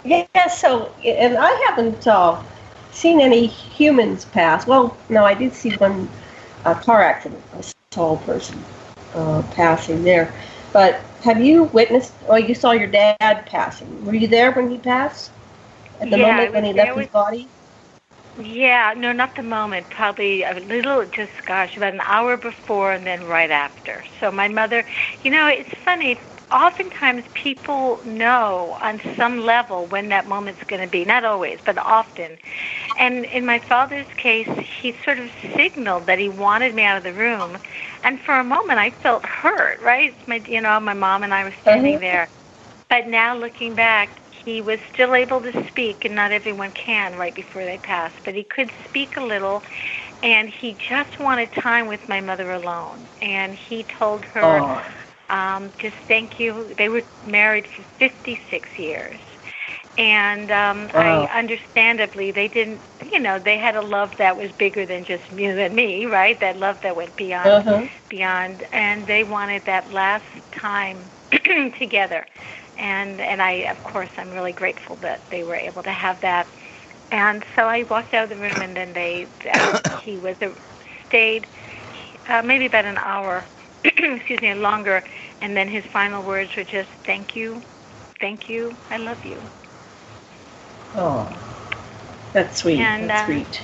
Yes, so, and I haven't seen any humans pass. Well, no, I did see one car accident. I saw a person passing there. But have you witnessed, you saw your dad passing. Were you there when he passed? At the moment when he left his body? Yeah, no, not the moment. Probably a little, about an hour before and then right after. So my mother, it's funny. Oftentimes people know on some level when that moment's going to be. Not always, but often. And in my father's case, he sort of signaled that he wanted me out of the room. And for a moment, I felt hurt, right? My mom and I were standing there. But now looking back, he was still able to speak, and not everyone can right before they pass. But he could speak a little, and he just wanted time with my mother alone. And he told her... just thank you. They were married for 56 years. And I understandably, they didn't, they had a love that was bigger than just you and me, right? That love that went beyond. And they wanted that last time together. And I, of course, I'm really grateful that they were able to have that. And so I walked out of the room, and then he stayed maybe about an hour, longer, and then his final words were just, thank you, I love you. Oh, that's sweet. And, that's sweet.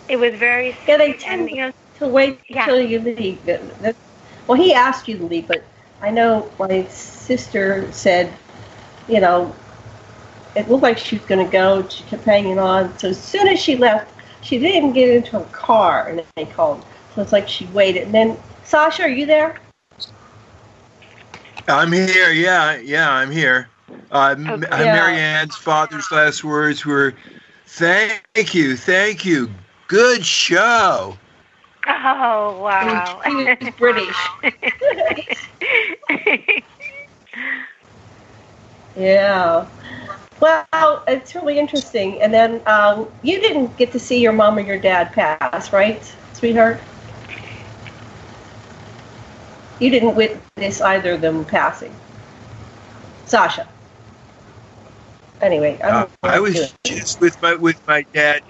It was very sweet. Yeah, they tend to wait till you leave. Well, he asked you to leave, but I know my sister said, it looked like she was going to go. She kept hanging on. So as soon as she left, she didn't get into a car, and they called. So it's like she waited. And then, Sasha, are you there? I'm here. Yeah, I'm here. Mary Ann's father's last words were, thank you. Good show. Oh, wow. He was British. Yeah. Well, it's really interesting. And then you didn't get to see your mom or your dad pass, right, sweetheart? You didn't witness either of them passing. Sasha. Anyway, I was just with my dad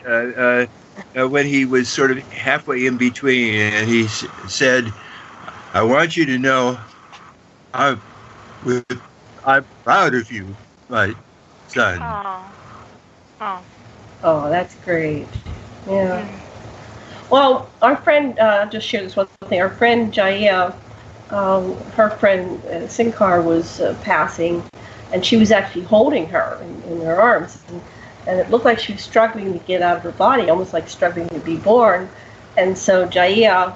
when he was sort of halfway in between, and he said, "I want you to know, I'm proud of you, my son." Oh, that's great. Yeah. Well, our friend, I'll just share this one thing. Our friend Jaya, her friend Sinkar was passing, and she was actually holding her in her arms. And it looked like she was struggling to get out of her body, almost like struggling to be born. And so Jaya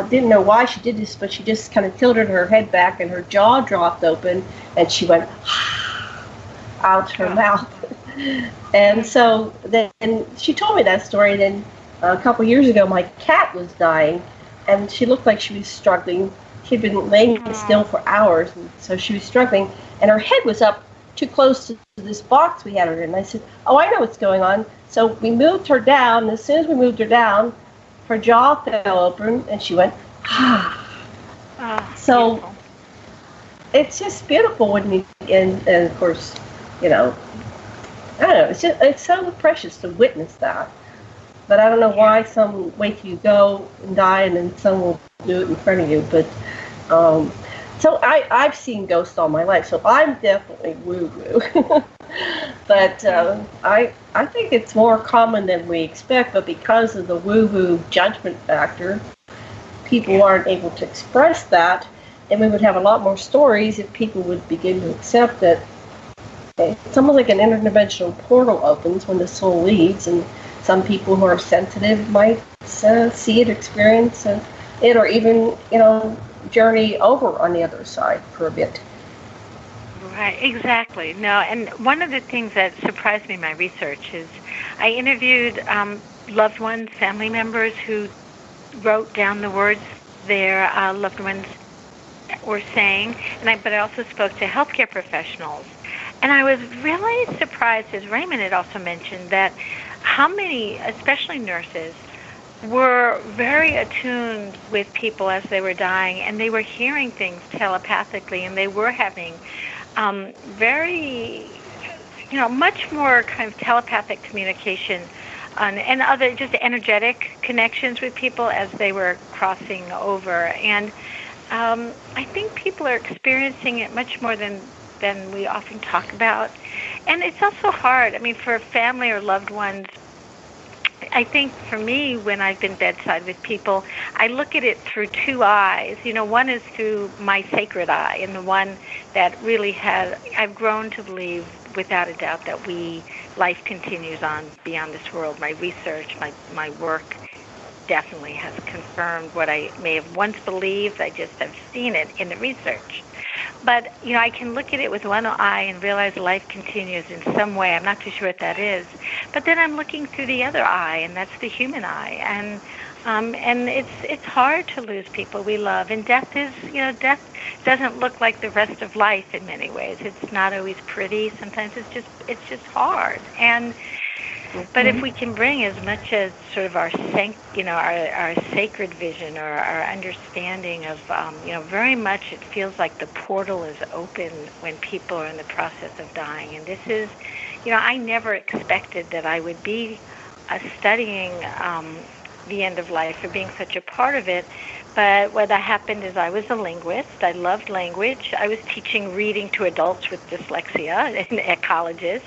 didn't know why she did this, but she just kind of tilted her head back and her jaw dropped open, and she went out her mouth. And so then she told me that story. And then a couple years ago, my cat was dying, and she looked like she was struggling. She'd been laying still for hours, and so she was struggling, and her head was up too close to this box we had her in. And I said, "Oh, I know what's going on." So we moved her down, and as soon as we moved her down, her jaw fell open, and she went, So beautiful. It's just beautiful when you, and of course, you know, I don't know, it's so precious to witness that. But I don't know why some wait till you go and die, and then some will do it in front of you. But so I've seen ghosts all my life, so I'm definitely woo-woo. But I think it's more common than we expect. But because of the woo-woo judgment factor, people aren't able to express that, and we would have a lot more stories if people would begin to accept that it's almost like an interdimensional portal opens when the soul leaves, and some people who are sensitive might see it, experience it, or even, you know, journey over on the other side for a bit. Right, exactly. No, and one of the things that surprised me in my research is I interviewed loved ones, family members who wrote down the words their loved ones were saying, but I also spoke to healthcare professionals. And I was really surprised, as Raymond had also mentioned, that how many, especially nurses, were very attuned with people as they were dying, and they were hearing things telepathically, and they were having very, you know, much more kind of telepathic communication and other just energetic connections with people as they were crossing over. And I think people are experiencing it much more than we often talk about. And it's also hard. I mean, for family or loved ones, I think for me, when I've been bedside with people, I look at it through two eyes. You know, one is through my sacred eye, and the one that really I've grown to believe without a doubt that life continues on beyond this world. My research, my work definitely has confirmed what I may have once believed. I just have seen it in the research. But, you know, I can look at it with one eye and realize life continues in some way. I'm not too sure what that is. But then I'm looking through the other eye, and that's the human eye. And it's hard to lose people we love. And death doesn't look like the rest of life in many ways. It's not always pretty. Sometimes it's just hard. And but if we can bring as much as sort of our sacred vision or our understanding of, very much it feels like the portal is open when people are in the process of dying. And this is, I never expected that I would be studying the end of life or being such a part of it. But what happened is I was a linguist. I loved language. I was teaching reading to adults with dyslexia at colleges,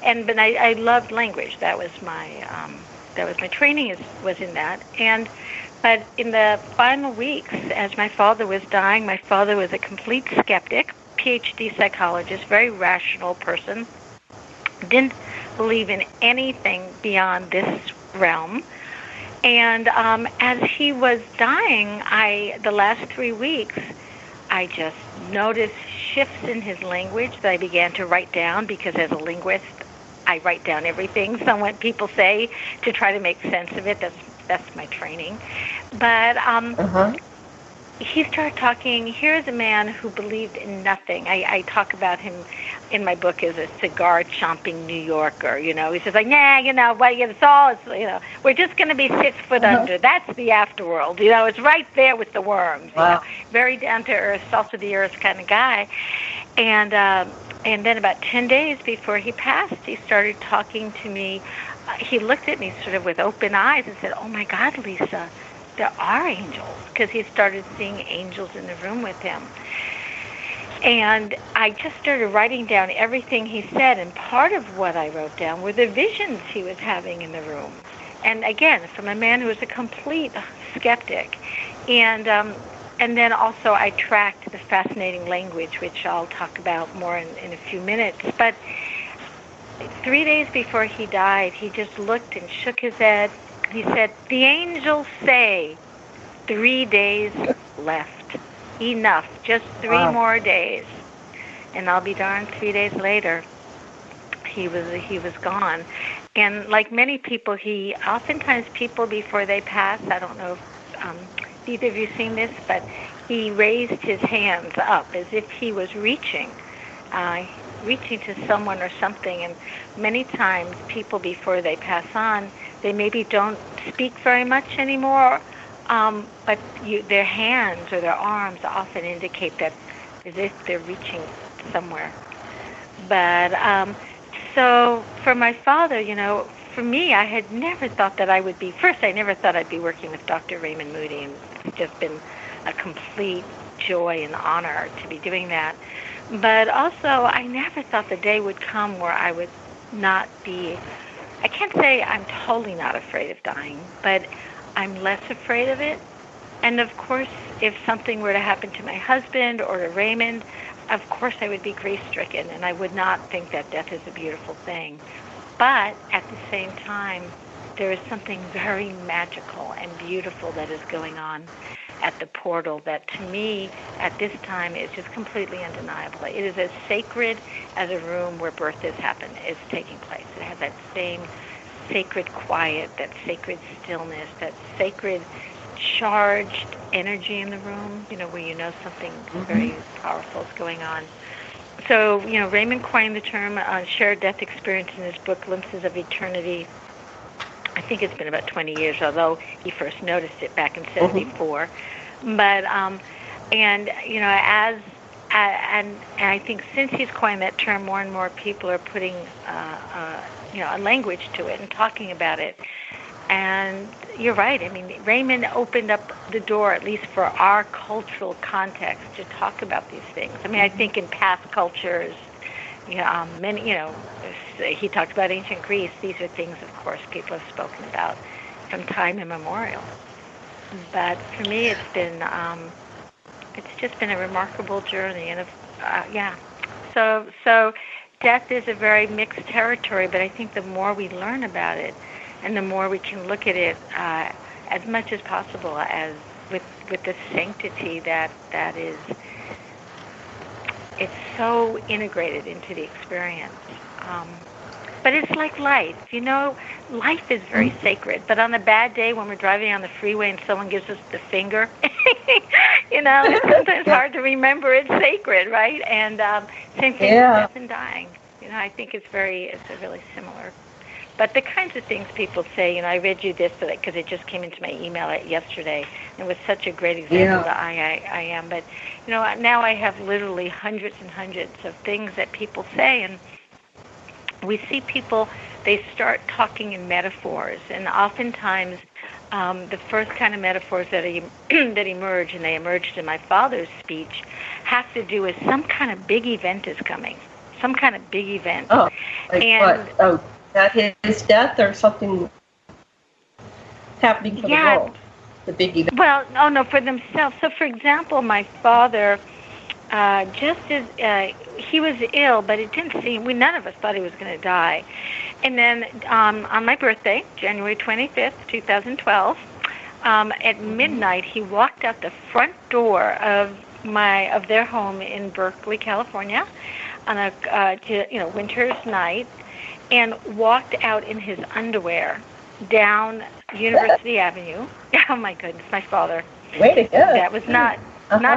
but I loved language. That was my training was in that. But in the final weeks, as my father was dying, my father was a complete skeptic, PhD psychologist, very rational person, didn't believe in anything beyond this realm. And as he was dying, the last 3 weeks, I just noticed shifts in his language that I began to write down, because as a linguist, I write down everything someone people say to try to make sense of it. That's my training. But he started talking. Here's a man who believed in nothing. I talk about him in my book is a cigar-chomping New Yorker. You know, he's just like, nah, you know, well, it's all, it's, you know, we're just going to be 6 foot under. That's the afterworld. You know, it's right there with the worms. Wow. You know, very down to earth, salt of the earth kind of guy. And then about 10 days before he passed, he started talking to me. He looked at me sort of with open eyes and said, "Oh my God, Lisa, there are angels," because he started seeing angels in the room with him. And I just started writing down everything he said, and part of what I wrote down were the visions he was having in the room. And again, from a man who was a complete skeptic. And then also I tracked the fascinating language, which I'll talk about more in a few minutes. But 3 days before he died, he just looked and shook his head. He said, "The angels say 3 days left. Enough. Just 3 more days." And I'll be darned, 3 days later, he was gone. And like many people, oftentimes people before they pass, I don't know if either of you seen this, but he raised his hands up as if he was reaching to someone or something. And many times people before they pass on, they maybe don't speak very much anymore, but their hands or their arms often indicate that as if they're reaching somewhere. But so for my father, you know, for me, I had never thought that I would be, first I never thought I'd be working with Dr. Raymond Moody, and it's just been a complete joy and honor to be doing that. But also, I never thought the day would come where I would not be, I can't say I'm totally not afraid of dying, but I'm less afraid of it. And of course, if something were to happen to my husband or to Raymond, of course I would be grief-stricken, and I would not think that death is a beautiful thing. But at the same time, there is something very magical and beautiful that is going on at the portal that, to me, at this time, is just completely undeniable. It is as sacred as a room where birth is taking place. It has that same sacred quiet, that sacred stillness, that sacred charged energy in the room, you know, where you know something very powerful is going on. So, you know, Raymond coined the term shared death experience in his book, Glimpses of Eternity. I think it's been about 20 years, although he first noticed it back in 74. But, and, you know, and I think since he's coined that term, more and more people are putting, you know, a language to it and talking about it. And you're right. I mean, Raymond opened up the door, at least for our cultural context, to talk about these things. I mean, I think in past cultures, you know, many, you know, he talked about ancient Greece. These are things, of course, people have spoken about from time immemorial. But for me, it's just been a remarkable journey, and yeah. So death is a very mixed territory, but I think the more we learn about it, and the more we can look at it as much as possible as with the sanctity that is, it's so integrated into the experience. But it's like life, you know, life is very sacred. But on a bad day when we're driving on the freeway and someone gives us the finger, you know, it's sometimes hard to remember it's sacred, right? And same thing with death and dying. You know, I think it's really similar. But the kinds of things people say, you know, I read you this because it just came into my email yesterday. And it was such a great example that I am. But, you know, now I have literally hundreds and hundreds of things that people say. And we see people, they start talking in metaphors. And oftentimes the first kind of metaphors that emerge, and they emerged in my father's speech, have to do with some kind of big event is coming. Some kind of big event. Oh, like what? Oh. That his death or something happening for the world, the big event. Well, no, for themselves. So, for example, my father, just as he was ill, but it didn't seem, none of us thought he was going to die. And then on my birthday, January 25th, 2012, at midnight, he walked out the front door of their home in Berkeley, California, on a winter's night, and walked out in his underwear down University Avenue. Oh my goodness, my father. Way to go. That was not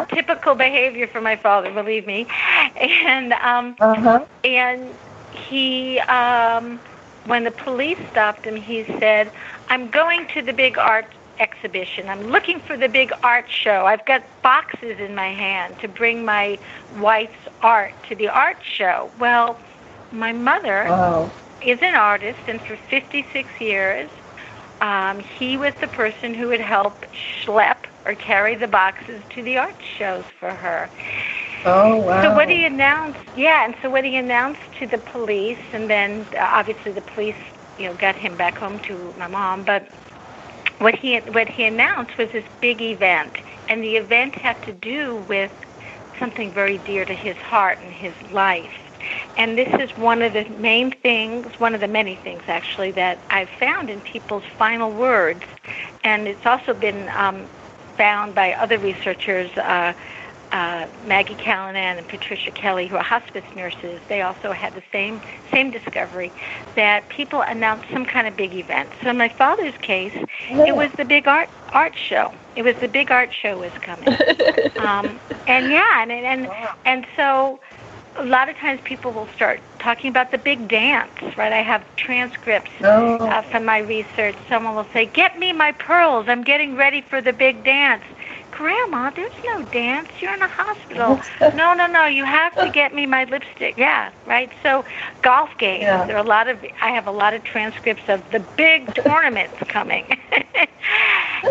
typical behavior for my father, believe me. And and he, when the police stopped him, he said, "I'm going to the big art exhibition. I'm looking for the big art show. I've got boxes in my hand to bring my wife's art to the art show." Well, my mother is an artist, and for 56 years, he was the person who would help schlep or carry the boxes to the art shows for her. Oh, wow. So what he announced, what he announced to the police, and then obviously the police, got him back home to my mom, but what he announced was this big event, and the event had to do with something very dear to his heart and his life. And this is one of the main things, one of the many things actually, that I've found in people's final words. And it's also been found by other researchers, Maggie Callanan and Patricia Kelly, who are hospice nurses. They also had the same discovery, that people announce some kind of big event. So in my father's case, it was the big art show. It was the big art show was coming. And so a lot of times people will start talking about the big dance, right? I have transcripts from my research. Someone will say, "Get me my pearls. I'm getting ready for the big dance." Grandma, there's no dance. You're in a hospital. No. You have to get me my lipstick. Yeah, right. So, golf games. Yeah. I have a lot of transcripts of the big tournaments coming,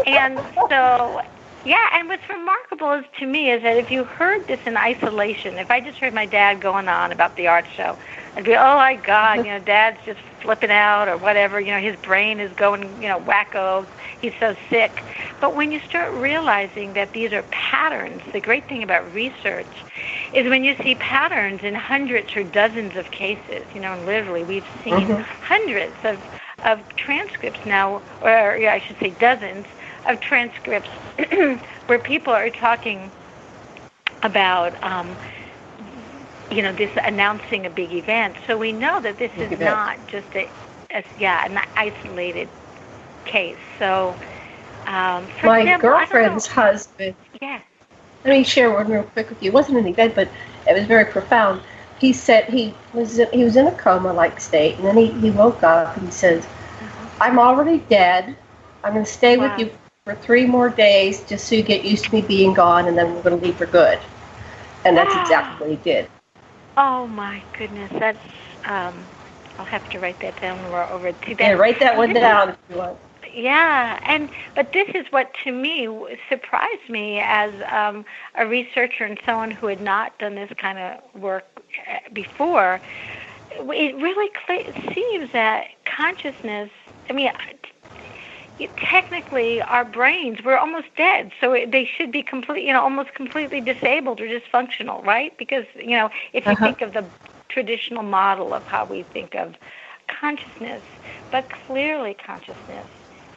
and so. Yeah, and what's remarkable to me is that if you heard this in isolation, if I just heard my dad going on about the art show, I'd be, oh my God, Dad's just flipping out or whatever, his brain is going, wacko, he's so sick. But when you start realizing that these are patterns, the great thing about research is when you see patterns in hundreds or dozens of cases, literally we've seen hundreds of transcripts now, or I should say dozens, of transcripts where people are talking about, this announcing a big event. So we know that this is not just an isolated case. So, for my example, girlfriend's husband. Yeah. Let me share one real quick with you. It wasn't an event, but it was very profound. He said he was in a coma-like state, and then he woke up and he says, "I'm already dead. I'm going to stay with you for 3 more days just so you get used to me being gone, and then we're going to leave for good." And that's exactly what he did. Oh, my goodness. That's, I'll have to write that down when we're over to that. Yeah, write that one down if you want. Yeah, but this is what, to me, surprised me as a researcher and someone who had not done this kind of work before. It really seems that consciousness, technically, our brains, we're almost dead, so they should be almost completely disabled or dysfunctional, right? Because, if you think of the traditional model of how we think of consciousness, but clearly consciousness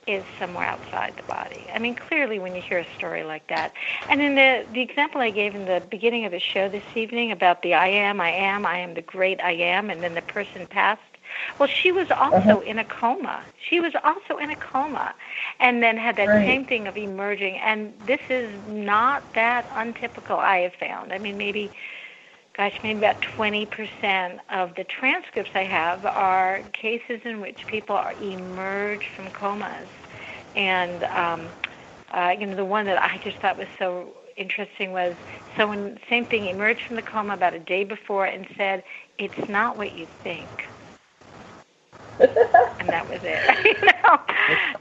is somewhere outside the body. Clearly when you hear a story like that. And in the example I gave in the beginning of the show this evening about the I am the great I am, and then the person passed, well, she was also in a coma. She was also in a coma and then had that same thing of emerging. And this is not that untypical, I have found. Maybe about 20% of the transcripts I have are cases in which people are emerged from comas. And, the one that I just thought was so interesting was someone, same thing, emerged from the coma about a day before and said, "It's not what you think." And that was it.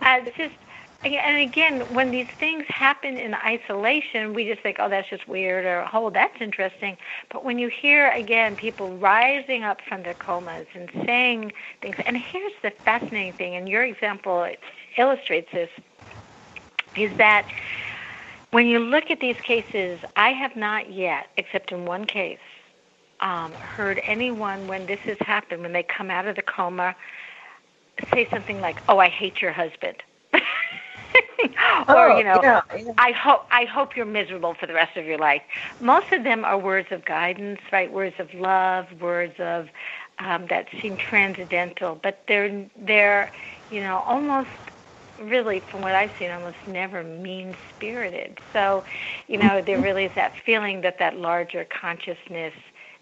It's just, and again, when these things happen in isolation, we just think, oh, that's just weird, or, oh, that's interesting. But when you hear, again, people rising up from their comas and saying things, and here's the fascinating thing, and your example illustrates this, is that when you look at these cases, I have not yet, except in one case, heard anyone, when this has happened, when they come out of the coma, say something like, "Oh, I hate your husband." Or, I hope you're miserable for the rest of your life. Most of them are words of guidance, right? Words of love, words of that seem transcendental, but they're almost, really, from what I've seen, almost never mean-spirited. So, there really is that feeling that larger consciousness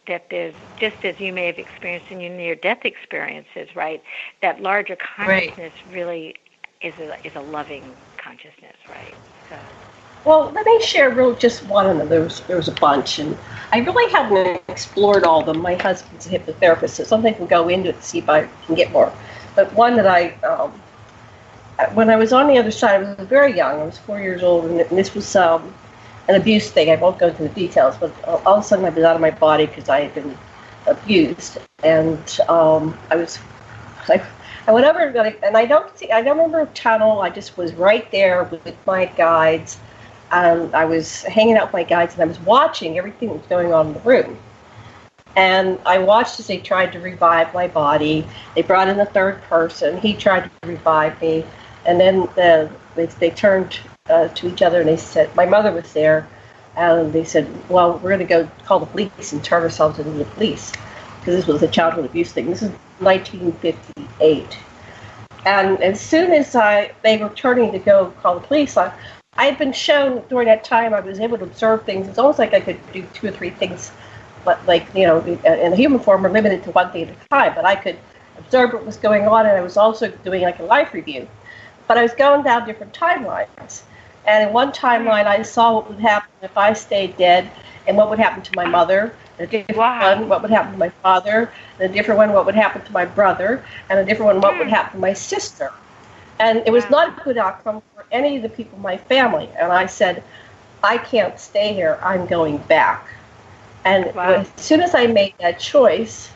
that there's, just as you may have experienced in your near-death experiences, right, that larger consciousness really is a loving consciousness, right? So. Well, let me share just one of them. There was a bunch, and I really haven't explored all of them. My husband's a hypnotherapist, so something can go into it to see if I can get more. But one that when I was on the other side, I was very young. I was 4 years old, and this was an abuse thing. I won't go into the details, but all of a sudden I was out of my body because I had been abused, and I was like, I went over, and I don't remember a tunnel. I just was right there with my guides, and I was hanging out with my guides, and I was watching everything that was going on in the room. And I watched as they tried to revive my body. They brought in the third person. He tried to revive me, and then they turned to each other, and they said, my mother was there, and they said, well, we're going to go call the police and turn ourselves into the police, because this was a childhood abuse thing. This is 1958. And as soon as they were turning to go call the police, I had been shown during that time, I was able to observe things. It's almost like I could do 2 or 3 things, but like, in the human form, we're limited to one thing at a time, but I could observe what was going on, and I was also doing like a life review. But I was going down different timelines. And in one timeline, I saw what would happen if I stayed dead, and what would happen to my mother. A different one, what would happen to my father. And a different one, what would happen to my brother. And a different one, what would happen to my sister. And it was not a good outcome for any of the people in my family. And I said, I can't stay here. I'm going back. And as soon as I made that choice,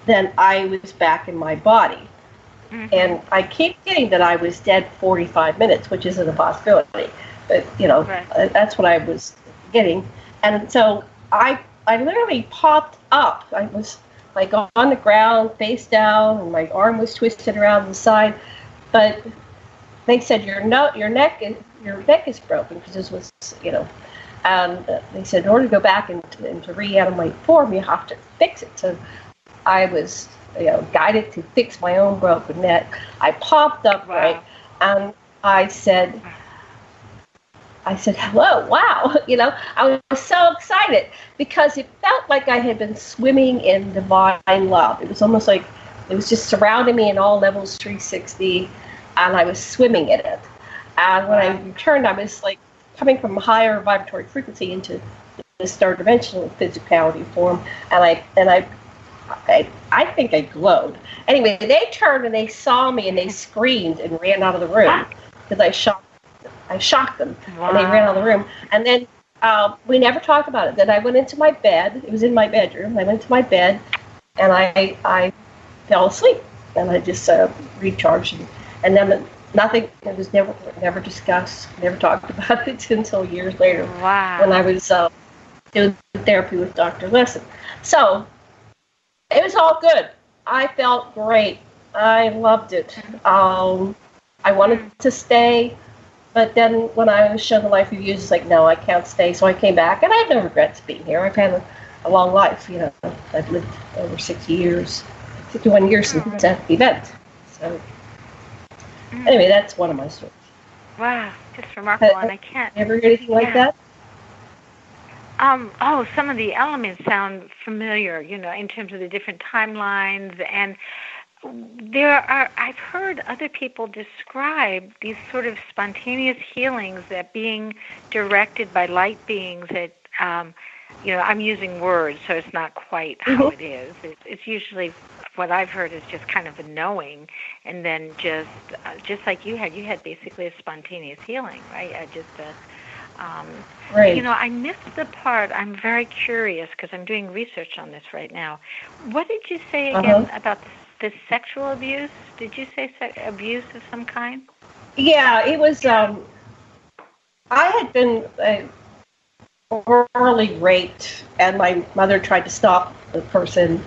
then I was back in my body. Mm-hmm. And I keep getting that I was dead 45 minutes, which isn't a possibility. But, that's what I was getting. And so I literally popped up. I was like on the ground, face down, and my arm was twisted around the side. But they said, your neck is broken, because this was, and they said, in order to go back into reanimate form, you have to fix it. So I was, guided to fix my own broken neck. I popped up and I said, hello, wow. I was so excited because it felt like I had been swimming in divine love. It was almost like it was just surrounding me in all levels, 360, and I was swimming in it. And when I returned, I was like coming from a higher vibratory frequency into this third dimensional physicality form, and I think I glowed. Anyway, they turned and they saw me and they screamed and ran out of the room because I shocked them, and they ran out of the room. And then we never talked about it. Then I went into my bed. It was in my bedroom. I went to my bed, and I fell asleep, and I just recharged. And then nothing. It was never discussed. Never talked about it until years later when I was doing therapy with Dr. Lesson. So it was all good. I felt great. I loved it. I wanted to stay. But then when I was shown the life reviews, it's like, no, I can't stay. So I came back, and I have no regrets being here. I've had a long life. I've lived over 60 years, 61 years since that event. So anyway, that's one of my stories. Wow, just remarkable. And I can't. Ever heard anything like that? Some of the elements sound familiar, in terms of the different timelines, and I've heard other people describe these sort of spontaneous healings that being directed by light beings that, I'm using words, so it's not quite how it is. It's usually what I've heard is just kind of a knowing, and then just like you had basically a spontaneous healing, right? Right. I missed the part. I'm very curious because I'm doing research on this right now. What did you say again about the sexual abuse? Did you say abuse of some kind? Yeah, it was. I had been orally raped, and my mother tried to stop the person,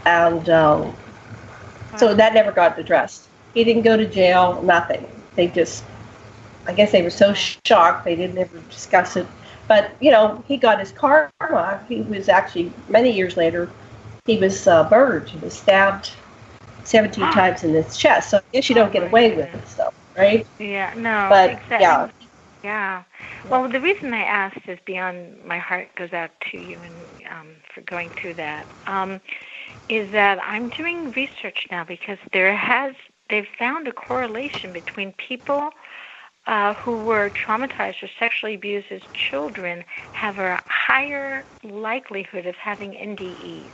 and so that never got addressed. He didn't go to jail. Nothing. They just. I guess they were so shocked they didn't ever discuss it. But, he got his karma. He was actually, many years later, he was murdered. He was stabbed 17 times in his chest. So I guess you don't get away with it stuff, right? Yeah, no, but, exactly. Yeah. Yeah. Well, the reason I asked is beyond my heart goes out to you and for going through that, is that I'm doing research now because they've found a correlation between people who were traumatized or sexually abused as children have a higher likelihood of having NDEs.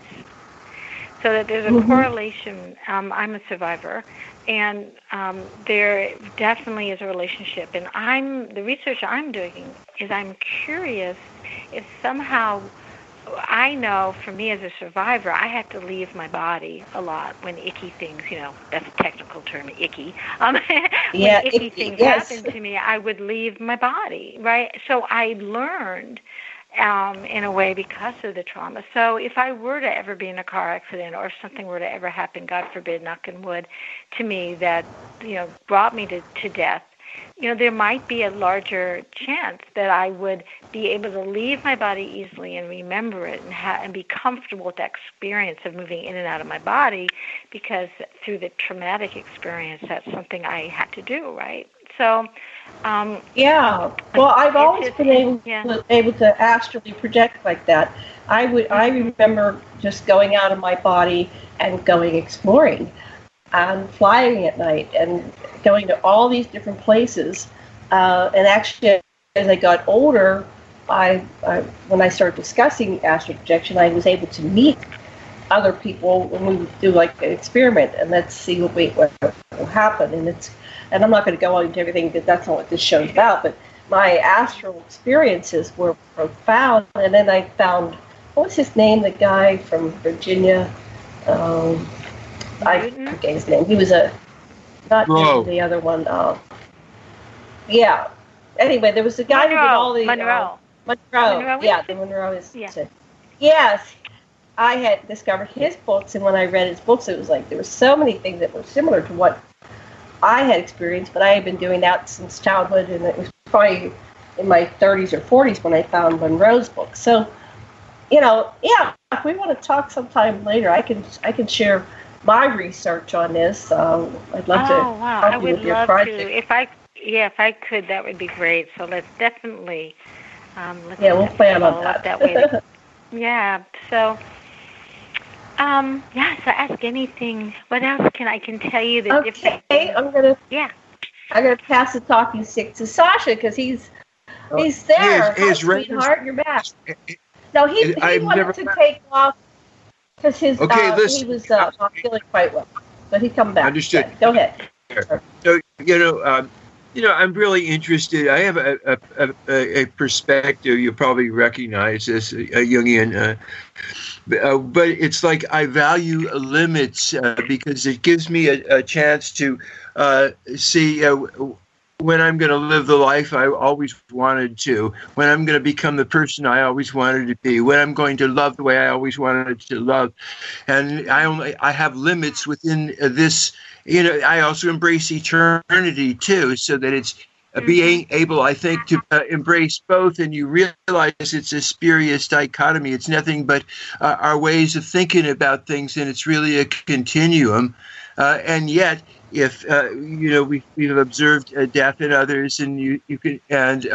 So that there's a correlation. I'm a survivor, and there definitely is a relationship. And the research I'm doing is I'm curious if somehow I know for me as a survivor, I had to leave my body a lot when icky things, that's a technical term, icky. When icky things happened to me, I would leave my body, right? So I learned in a way because of the trauma. So if I were to ever be in a car accident or if something were to ever happen, God forbid, knock on wood, to me that, brought me to death, there might be a larger chance that I would be able to leave my body easily and remember it and be comfortable with that experience of moving in and out of my body because through the traumatic experience, that's something I had to do, right? So, well, I've always been able to astrally project like that. I remember just going out of my body and going exploring and flying at night and going to all these different places. And actually, as I got older, when I started discussing astral projection, I was able to meet other people when we would do like an experiment and let's see what will happen. And I'm not going to go into everything because that's not what this show's about, but my astral experiences were profound. And then I found, what's his name, the guy from Virginia? I forget his name. He was not the other one. Anyway, there was a guy who did all the... Monroe. Yeah, the Monroe Institute. Yes. I had discovered his books, and when I read his books, it was like there were so many things that were similar to what I had experienced, but I had been doing that since childhood, and it was probably in my 30s or 40s when I found Monroe's book. So, if we want to talk sometime later, I can share my research on this. I'd love to help you with your project. If I could, that would be great. So let's definitely we'll plan on that. way. So. So ask anything. What else can I tell you? Different things. I'm gonna pass the talking stick to Sasha because he's there. Hi, sweetheart, you're back. No, he wanted to take off because he was not feeling quite well, but he come back. Understood. Yeah, go ahead. So I'm really interested. I have a perspective. You probably recognize this, a Jungian. But it's like I value limits because it gives me a chance to see when I'm going to live the life I always wanted to, when I'm going to become the person I always wanted to be, when I'm going to love the way I always wanted to love. And I have limits within this. I also embrace eternity too, so that it's being able, I think, to embrace both, and you realize it's a spurious dichotomy. It's nothing but our ways of thinking about things, and it's really a continuum. And yet, if we've observed death in others, and you can, and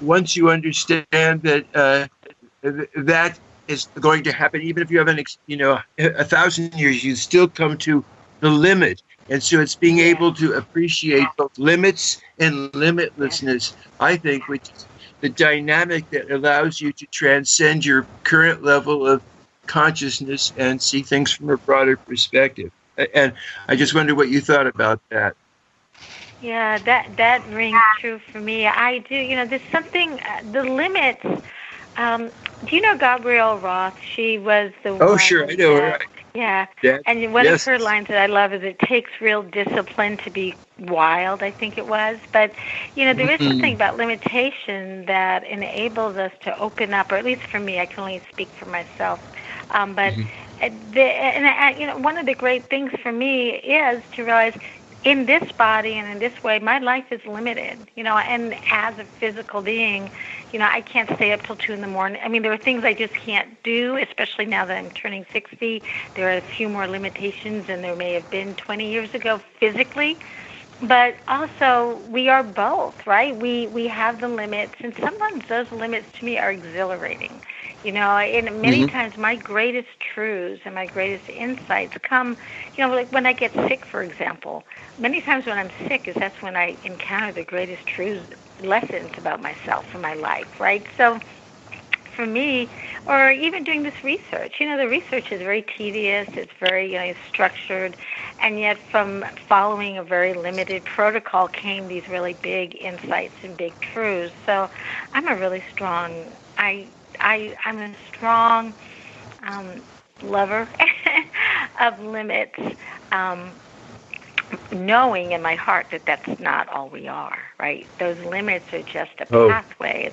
once you understand that that is going to happen, even if you haven't, 1,000 years, you still come to the limit. And so it's being able to appreciate both limits and limitlessness, I think, which is the dynamic that allows you to transcend your current level of consciousness and see things from a broader perspective. And I just wonder what you thought about that. Yeah, that rings true for me. I do. There's something, the limits. Do you know Gabrielle Roth? She was the one. Oh, sure, I know her. Yeah, and one of her lines that I love is, "It takes real discipline to be wild," I think it was. But, there is something about limitation that enables us to open up, or at least for me, I can only speak for myself. But one of the great things for me is to realize in this body and in this way, my life is limited, and as a physical being, I can't stay up till 2 a.m. I mean, there are things I just can't do, especially now that I'm turning 60. There are a few more limitations than there may have been 20 years ago physically. but also we are both, right? We have the limits, and sometimes those limits to me are exhilarating. And many times my greatest truths and my greatest insights come, like when I get sick, for example. Many times when I'm sick that's when I encounter the greatest truths, lessons about myself and my life, right? So for me, or even doing this research, the research is very tedious, it's very structured, and yet from following a very limited protocol came these really big insights and big truths. So I'm a really strong, I'm a strong lover of limits, knowing in my heart that that's not all we are, right? Those limits are just a pathway.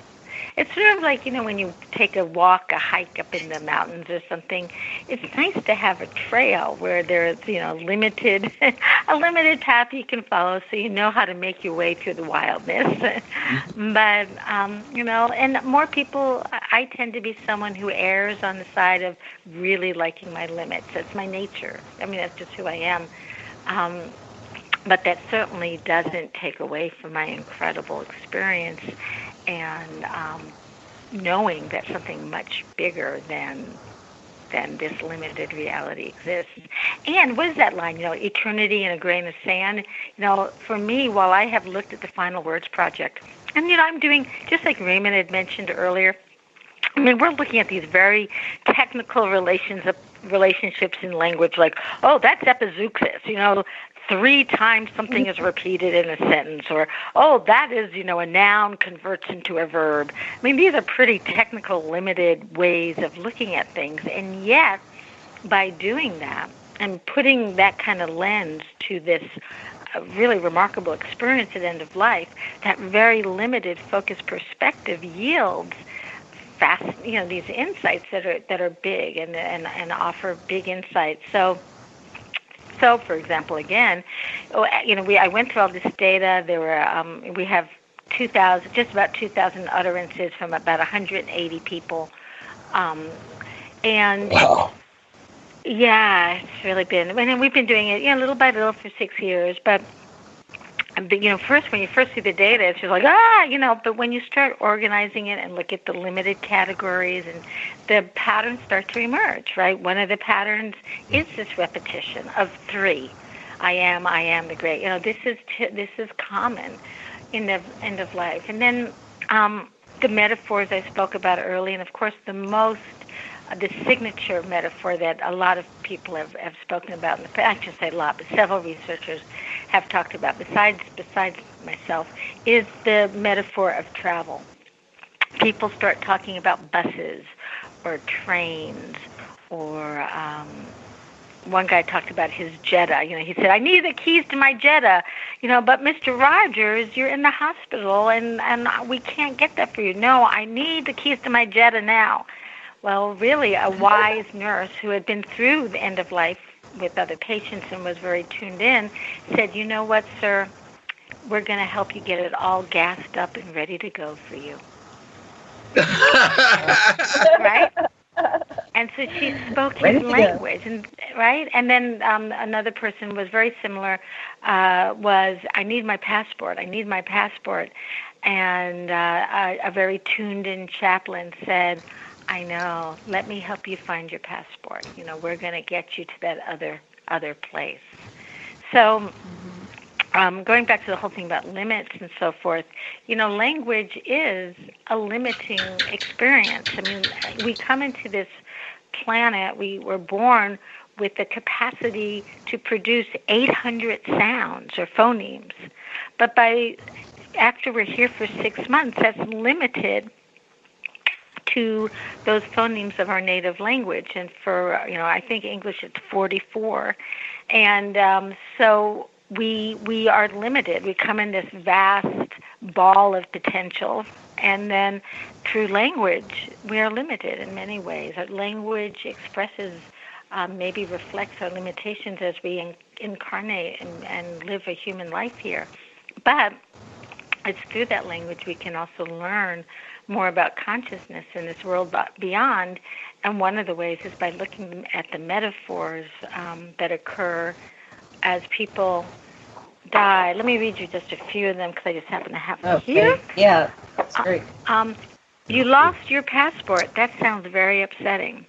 It's sort of like, when you take a hike up in the mountains or something, it's nice to have a trail where there's, a limited path you can follow so you know how to make your way through the wildness. But, and more people, I tend to be someone who errs on the side of really liking my limits. That's my nature. I mean, that's just who I am. But that certainly doesn't take away from my incredible experience and knowing that something much bigger than this limited reality exists. And what is that line? Eternity in a grain of sand. For me, while I have looked at the Final Words Project, and I'm doing, just like Raymond had mentioned earlier, I mean, we're looking at these very technical relationships in language, like, that's epizeuxis, 3 times something is repeated in a sentence, or, that is, a noun converts into a verb. I mean, these are pretty technical, limited ways of looking at things. And yet, by doing that and putting that kind of lens to this really remarkable experience at end of life, that very limited focused perspective yields these insights that are big and offer big insights. So, for example, again, I went through all this data. There were we have just about 2,000 utterances from about 180 people, and wow. Yeah, it's really been. And we've been doing it, little by little for 6 years. But first, when you first see the data, it's just like, but when you start organizing it and look at the limited categories, and the patterns start to emerge, right? One of the patterns is this repetition of 3. I am the great. This is common in the end of life. And then the metaphors I spoke about early, and of course the signature metaphor that a lot of people have spoken about in the past, I should say a lot, but several researchers have talked about, besides myself, is the metaphor of travel. People start talking about buses or trains, or one guy talked about his Jetta. He said, I need the keys to my Jetta, but Mr. Rogers, you're in the hospital and we can't get that for you. No, I need the keys to my Jetta now. Well, really, a wise nurse who had been through the end of life with other patients and was very tuned in said, you know what, sir, we're going to help you get it all gassed up and ready to go for you. Right? And so she spoke his language, right? And then another person was very similar, was, I need my passport. And a very tuned-in chaplain said, I know, let me help you find your passport. We're going to get you to that other place. So going back to the whole thing about limits and so forth, language is a limiting experience. I mean, we come into this planet, we were born with the capacity to produce 800 sounds or phonemes. But after we're here for 6 months, that's limited to those phonemes of our native language. And for, I think English, it's 44. And so we are limited. We come in this vast ball of potential. And then through language, we are limited in many ways. Our language expresses, maybe reflects our limitations as we incarnate and live a human life here. But it's through that language we can also learn more about consciousness in this world beyond. And one of the ways is by looking at the metaphors that occur as people died. Let me read you just a few of them because I just happen to have them here. Yeah, that's great. You lost your passport. That sounds very upsetting.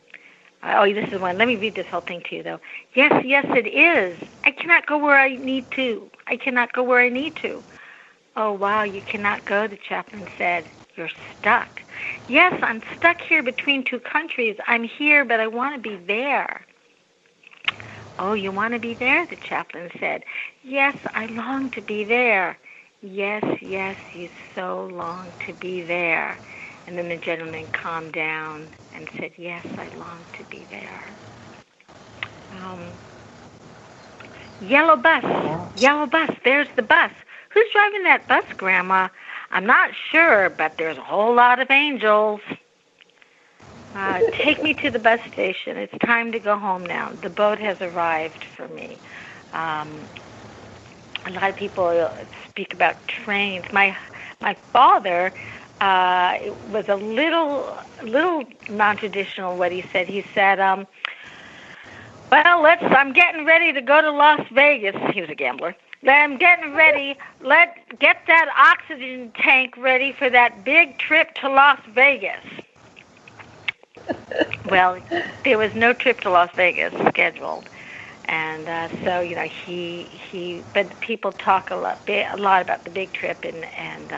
This is one. Let me read this whole thing to you, though. Yes, it is. I cannot go where I need to. I cannot go where I need to. Oh, wow, you cannot go, the chaplain said. You're stuck. Yes, I'm stuck here between two countries. I'm here, but I want to be there. Oh, you want to be there, the chaplain said. Yes, I long to be there. Yes, you so long to be there. And then the gentleman calmed down and said, yes, I long to be there. Yellow bus, there's the bus. Who's driving that bus, Grandma? I'm not sure, but there's a whole lot of angels. Take me to the bus station. It's time to go home now. The boat has arrived for me. A lot of people speak about trains. My father was a little non-traditional. What he said, well, I'm getting ready to go to Las Vegas. He was a gambler. I'm getting ready. Let's get that oxygen tank ready for that big trip to Las Vegas. Well, there was no trip to Las Vegas scheduled, and so but people talk a lot about the big trip and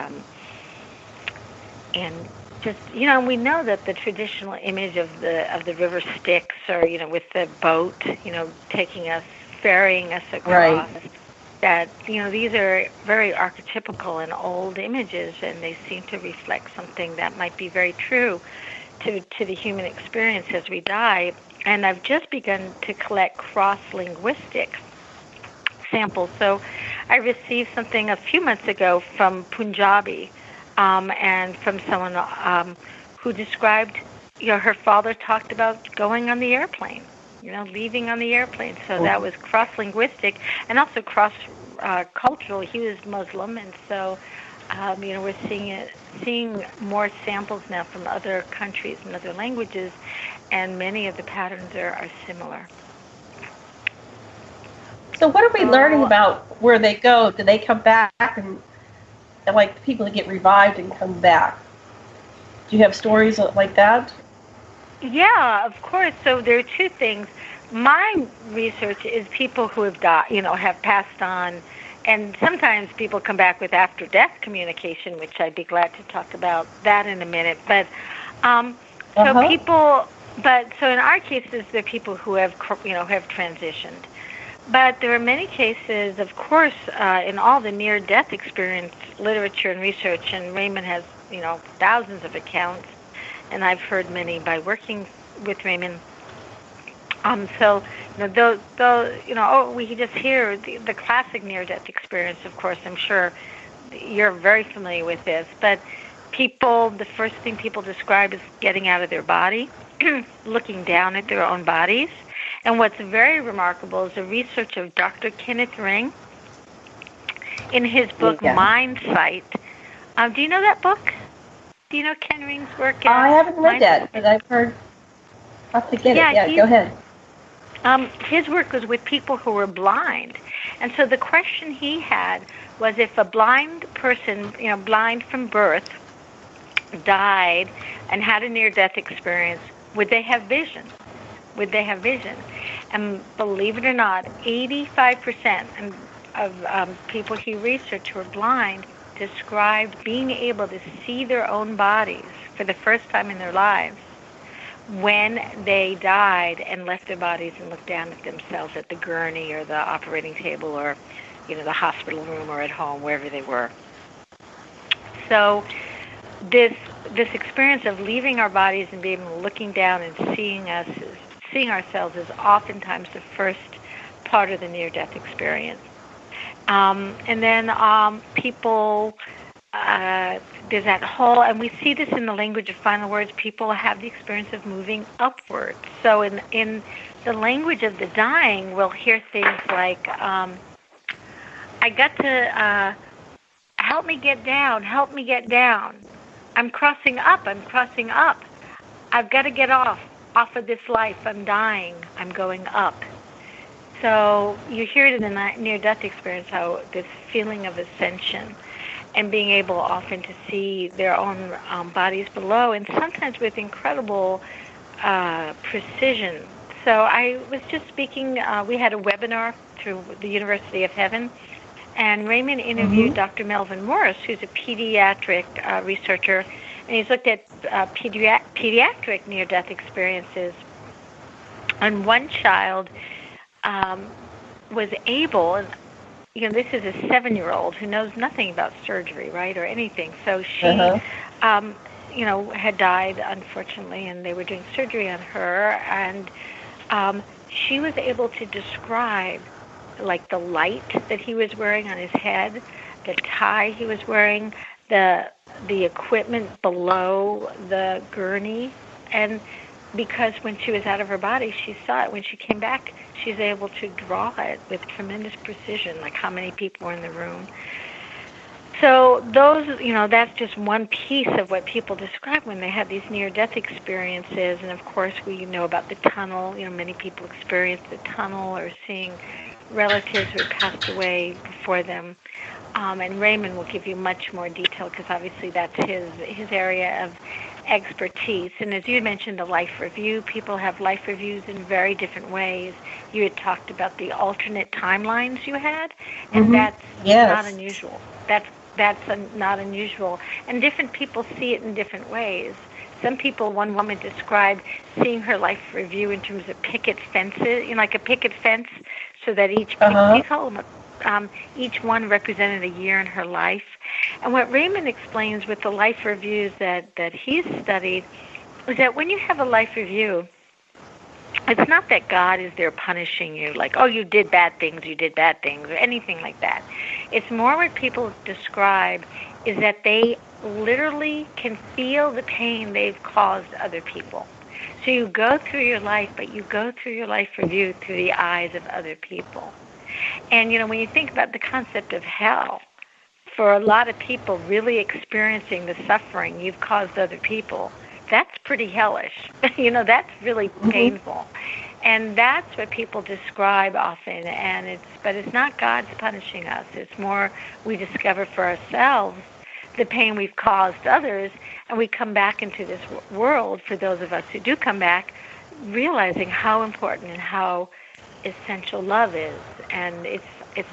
just we know that the traditional image of the river Styx, or with the boat, ferrying us across. Right. That these are very archetypical and old images, and they seem to reflect something that might be very true to the human experience as we die. And I've just begun to collect cross-linguistic samples. So I received something a few months ago from Punjabi, and from someone who described, her father talked about going on the airplane, leaving on the airplane. So that was cross-linguistic and also cross-cultural. He was Muslim, and so we're seeing more samples now from other countries and other languages, and many of the patterns are similar. So what are we learning about where they go? Do they come back and like the people that get revived and come back? Do you have stories like that? Yeah, of course. So there are two things. My research is people who have died, have passed on, and sometimes people come back with after-death communication, which I'd be glad to talk about that in a minute. But so in our cases, there are people who have have transitioned. But there are many cases, of course, in all the near-death experience literature and research, and Raymond has, thousands of accounts, and I've heard many by working with Raymond. We just hear the classic near-death experience, of course. I'm sure you're very familiar with this, but the first thing people describe is getting out of their body, looking down at their own bodies. And what's very remarkable is the research of Dr. Kenneth Ring in his book, Mind Sight. Do you know that book? Do you know Ken Ring's work? I haven't read that, but I've heard. I'll have to get it. Yeah, go ahead. His work was with people who were blind. And so the question he had was, if a blind person, blind from birth, died and had a near-death experience, would they have vision? Would they have vision? And believe it or not, 85% of people he researched who were blind described being able to see their own bodies for the first time in their lives when they died and left their bodies and looked down at themselves at the gurney or the operating table or, the hospital room or at home, wherever they were. So this experience of leaving our bodies and being looking down and seeing ourselves is oftentimes the first part of the near-death experience. And then people, there's that whole, and we see this in the language of final words, people have the experience of moving upwards. So in the language of the dying, we'll hear things like, I got to, help me get down. I'm crossing up. I've got to get off of this life. I'm dying. I'm going up. so you hear it in the near-death experience, how this feeling of ascension and being able often to see their own bodies below, and sometimes with incredible precision. So I was just speaking, we had a webinar through the University of Heaven, and Raymond interviewed Dr. Melvin Morris, who's a pediatric researcher, and he's looked at pediatric near-death experiences. And one child was able, and this is a 7-year-old who knows nothing about surgery, right, or anything. So she, had died, unfortunately, and they were doing surgery on her, and she was able to describe, like, the light that he was wearing on his head, the tie he was wearing, the equipment below the gurney, and because when she was out of her body, she saw it. When she came back, she was able to draw it with tremendous precision, like how many people were in the room. So those, that's just one piece of what people describe when they have these near-death experiences. And, of course, we know about the tunnel. Many people experience the tunnel or seeing relatives who passed away before them. And Raymond will give you much more detail because, obviously, that's his area of expertise. And as you mentioned, the life review, people have life reviews in very different ways. You had talked about the alternate timelines you had, and that's not unusual. That's not unusual. And different people see it in different ways. Some people, one woman described seeing her life review in terms of picket fences, like a picket fence, so that each one represented a year in her life. And what Raymond explains with the life reviews that he's studied is that when you have a life review, it's not that God is there punishing you, like, oh, you did bad things, or anything like that. It's more what people describe is that they literally can feel the pain they've caused other people. So you go through your life, but you go through your life review through the eyes of other people. And, when you think about the concept of hell, for a lot of people really experiencing the suffering you've caused other people, that's pretty hellish. That's really painful. And that's what people describe often. But it's not God's punishing us. It's more we discover for ourselves the pain we've caused others, and we come back into this world, for those of us who do come back, realizing how important and how essential love is. And it's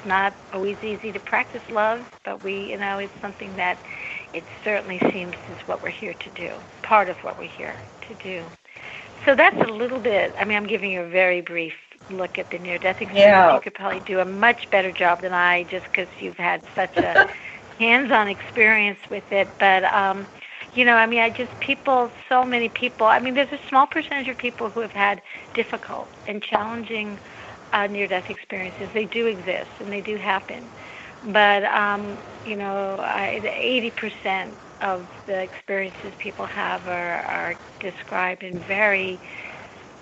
not always easy to practice love, but it's something that it certainly seems is what we're here to do, part of what we're here to do. So that's a little bit, I'm giving you a very brief look at the near-death experience. Yeah. You could probably do a much better job than I, just because you've had such a hands-on experience with it. But, so many people, there's a small percentage of people who have had difficult and challenging near-death experiences. They do exist, and they do happen. But, 80% of the experiences people have are described in very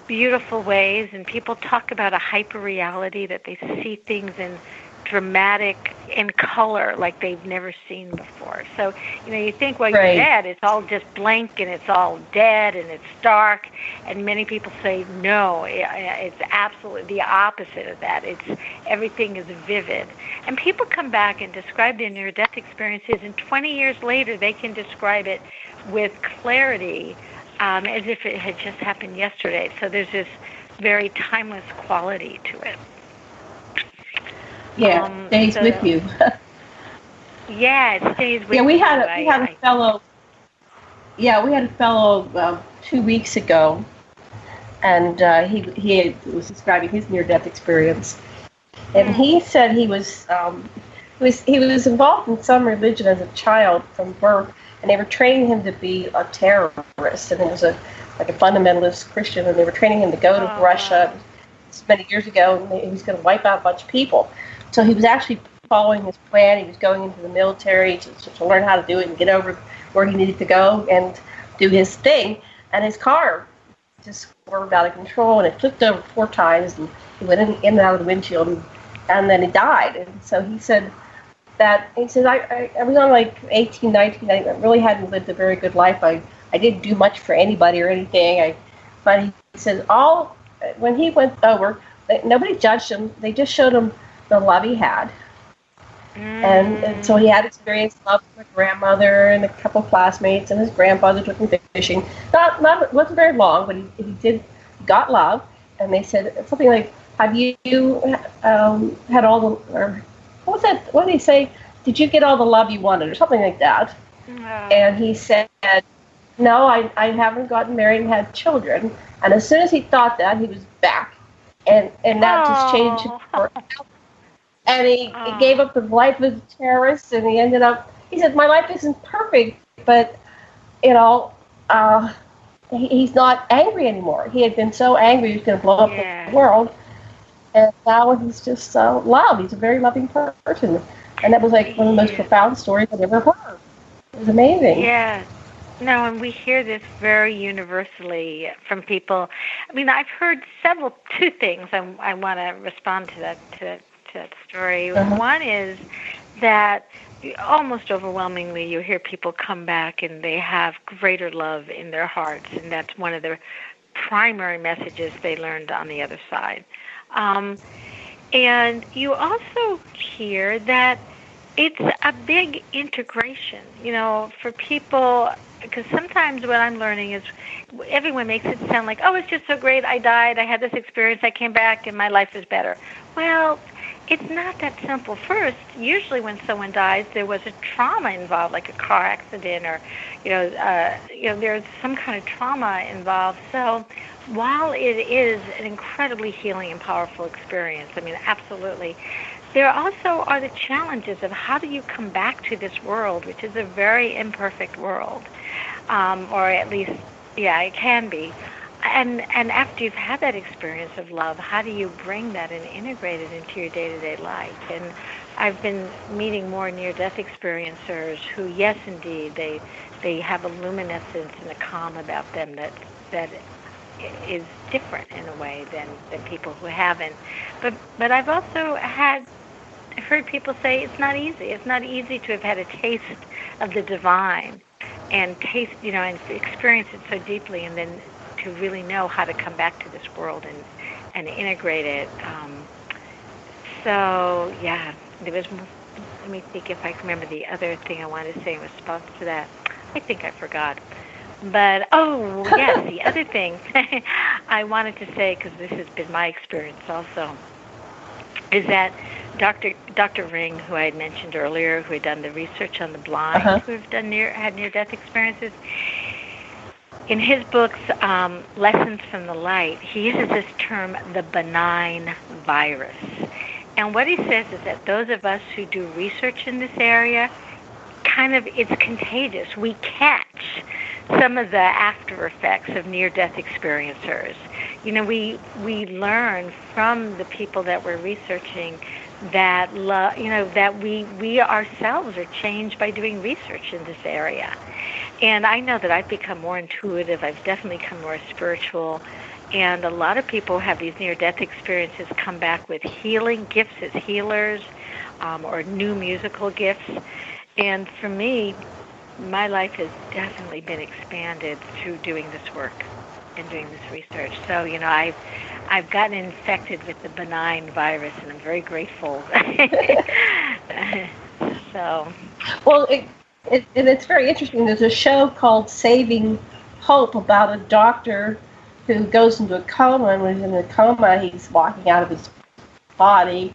beautiful ways, and people talk about a hyper-reality, that they see things in dramatic, in color, like they've never seen before. So, you think, well, you're dead, it's all just blank, and it's all dead, and it's dark, and many people say, no, it's absolutely the opposite of that. Everything is vivid. And people come back and describe their near-death experiences, and 20 years later, they can describe it with clarity, as if it had just happened yesterday. So there's this very timeless quality to it. Yeah, stays with you. Yeah, it stays with you. Yeah, we had a fellow. Yeah, we had a fellow 2 weeks ago, and he was describing his near-death experience, and he said he was involved in some religion as a child from birth, and they were training him to be a terrorist, and it was a fundamentalist Christian, and they were training him to go to Russia many years ago, and he was going to wipe out a bunch of people. So he was actually following his plan. He was going into the military to learn how to do it and get over where he needed to go and do his thing. And his car just swerved out of control, and it flipped over 4 times, and he went in and out of the windshield, and then he died. And so he said I was on like 18, 19. I really hadn't lived a very good life. I didn't do much for anybody or anything. But he said when he went over, nobody judged him. They just showed him the love he had. And so he had experienced love with my grandmother and a couple of classmates, and his grandfather took him fishing. It wasn't very long, but he got love. And they said something like, "Have you had all the?" Or what was that? What did he say? "Did you get all the love you wanted?" Or something like that. And he said, "No, I haven't gotten married and had children." And as soon as he thought that, he was back, and that just changed him forever. And he gave up the life as a terrorist, and he ended up, he said, "My life isn't perfect, but, he's not angry anymore. He had been so angry he was going to blow up the world, and now he's just love. He's a very loving person." And that was like one of the most profound stories I've ever heard. It was amazing. Yeah. No, and we hear this very universally from people. I mean, I've heard two things. I want to respond to that story. One is that almost overwhelmingly you hear people come back and they have greater love in their hearts, and that's one of the primary messages they learned on the other side. And you also hear that it's a big integration, for people, because sometimes what I'm learning is everyone makes it sound like, "Oh, it's just so great, I died, I had this experience, I came back, and my life is better." Well, it's not that simple. First, usually when someone dies, there was a trauma involved, like a car accident, or there's some kind of trauma involved. So, while it is an incredibly healing and powerful experience, I mean, absolutely, there also are the challenges of how do you come back to this world, which is a very imperfect world, or at least, it can be. And after you've had that experience of love, how do you bring that and integrate it into your day-to-day life? And I've been meeting more near-death experiencers who, yes, indeed, they have a luminescence and a calm about them that is different in a way than people who haven't. But I've also heard people say it's not easy. It's not easy to have had a taste of the divine and taste, and experience it so deeply, and then to really know how to come back to this world and integrate it. So, there was, let me think if I can remember the other thing I wanted to say in response to that. I think I forgot. But, yes, the other thing I wanted to say, because this has been my experience also, is that Dr. Ring, who I had mentioned earlier, who had done the research on the blind, who have had near-death experiences, in his books, Lessons from the Light, he uses this term, the benign virus. And what he says is that those of us who do research in this area, it's contagious. We catch some of the after effects of near-death experiencers. We learn from the people that we're researching that that we ourselves are changed by doing research in this area. And I know that I've become more intuitive. I've definitely become more spiritual. And a lot of people have these near-death experiences come back with healing gifts as healers, or new musical gifts. And for me, my life has definitely been expanded through doing this work and doing this research. So, I've gotten infected with the benign virus, and I'm very grateful. So. Well, it's very interesting. There's a show called Saving Hope about a doctor who goes into a coma, and when he's in a coma, he's walking out of his body,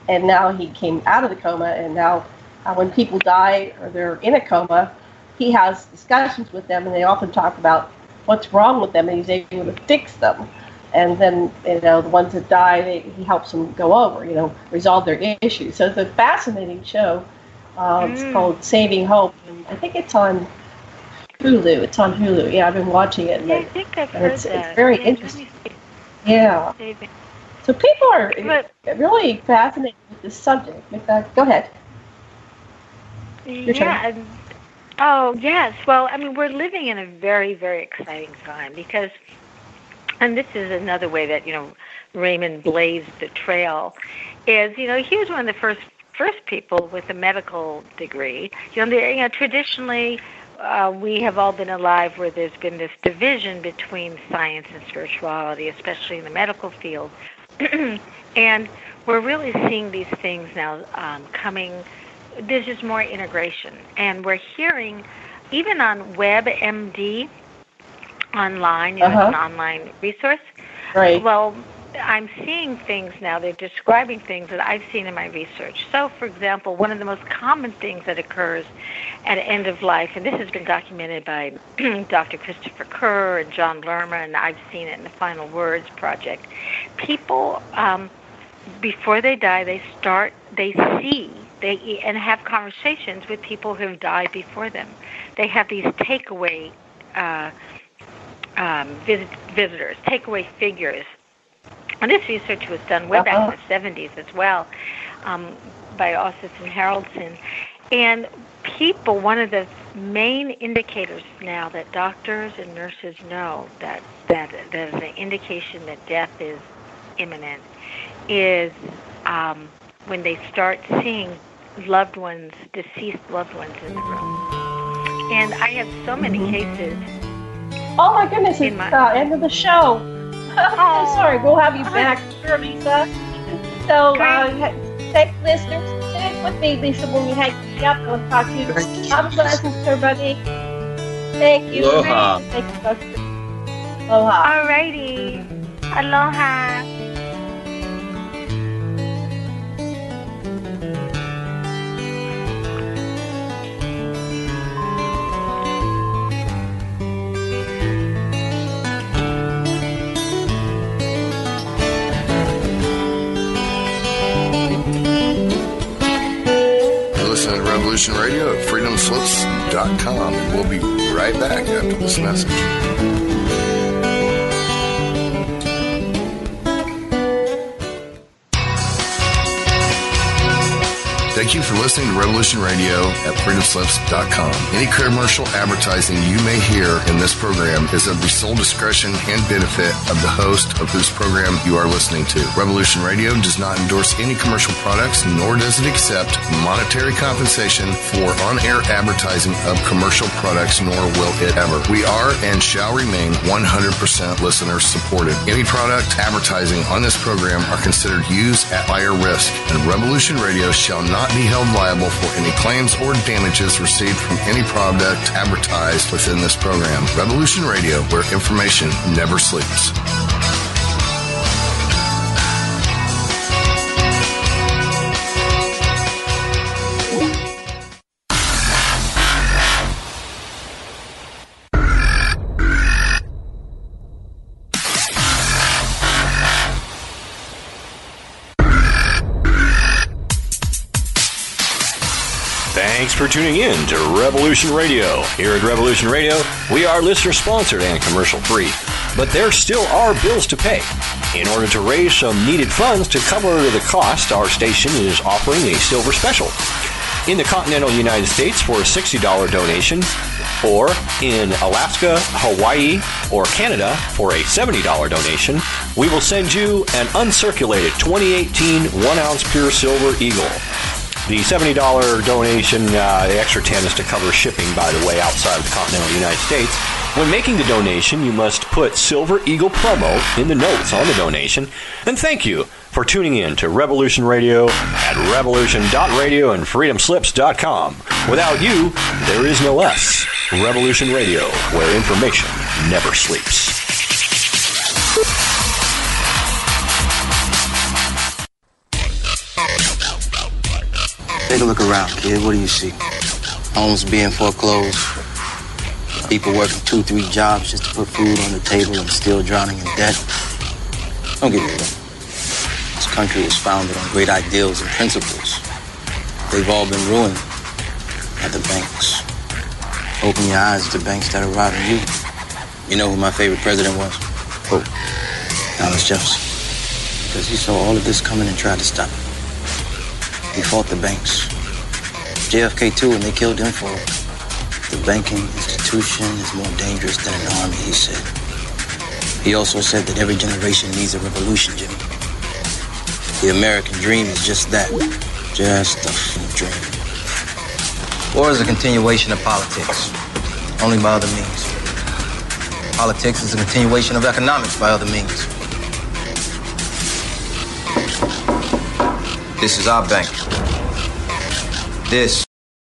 and now he came out of the coma, and now when people die or they're in a coma, he has discussions with them, and they often talk about what's wrong with them, and he's able to fix them. And then, the ones that die, he helps them go over, resolve their issues. So it's a fascinating show. It's called Saving Hope. And I think it's on Hulu. It's on Hulu. Yeah, I've been watching it. I think I've heard that. It's very interesting. Yeah. So people are really fascinated with this subject. Go ahead. Yeah. Oh, yes. Well, we're living in a very, very exciting time because, and this is another way that, Raymond blazed the trail, is, he was one of the first people with a medical degree. Traditionally, we have all been alive where there's been this division between science and spirituality, especially in the medical field. And we're really seeing these things now coming. There's just more integration. And we're hearing, even on WebMD online, it's an online resource. Right. Well, I'm seeing things now. They're describing things that I've seen in my research. So, for example, one of the most common things that occurs at end of life, and this has been documented by Dr. Christopher Kerr and John Lerner, and I've seen it in the Final Words Project. People, before they die, they see and have conversations with people who have died before them. They have these takeaway visitors, takeaway figures. And this research was done way back in the 70s as well by Ossis and Haraldson. And people, one of the main indicators now that doctors and nurses know that there's an indication that death is imminent is when they start seeing loved ones, deceased loved ones in the room. And I have so many cases. Oh my goodness, it's the end of the show. I'm sorry, we'll have you back, sure, Lisa. So, thank listeners. Stay with me, Lisa, when we hang up. We'll talk to you. Have a blessing, everybody. Thank you. Aloha. Thank you, Dr. Aloha. All righty. Aloha. Revolution Radio at freedomslips.com. And we'll be right back after this message. Thank you for listening to Revolution Radio at freedomslips.com. Any commercial advertising you may hear in this program is of the sole discretion and benefit of the host of whose program you are listening to. Revolution Radio does not endorse any commercial products, nor does it accept monetary compensation for on-air advertising of commercial products, nor will it ever. We are and shall remain 100% listener supported. Any product advertising on this program are considered used at higher risk, and Revolution Radio shall not be held liable for any claims or damages received from any product advertised within this program. Revolution Radio, where information never sleeps. Thanks for tuning in to Revolution Radio. Here at Revolution Radio, we are listener-sponsored and commercial-free, but there still are bills to pay. In order to raise some needed funds to cover the cost, our station is offering a silver special. In the continental United States for a $60 donation, or in Alaska, Hawaii, or Canada for a $70 donation, we will send you an uncirculated 2018 1-ounce pure silver eagle. The $70 donation, the extra 10 is to cover shipping, by the way, outside of the continental United States. When making the donation, you must put Silver Eagle promo in the notes on the donation. And thank you for tuning in to Revolution Radio at revolution.radio and freedomslips.com. Without you, there is no us. Revolution Radio, where information never sleeps. Take a look around, kid. What do you see? Homes being foreclosed. People working 2-3 jobs just to put food on the table and still drowning in debt. Don't get me wrong. This country is founded on great ideals and principles. They've all been ruined by the banks. Open your eyes to the banks that are robbing you. You know who my favorite president was? Who? Thomas Jefferson. Because he saw all of this coming and tried to stop it. He fought the banks. JFK too, and they killed him for it. The banking institution is more dangerous than an army, he said. He also said that every generation needs a revolution, Jimmy. The American dream is just that. Just a dream. War is a continuation of politics, only by other means. Politics is a continuation of economics by other means. This is our bank. This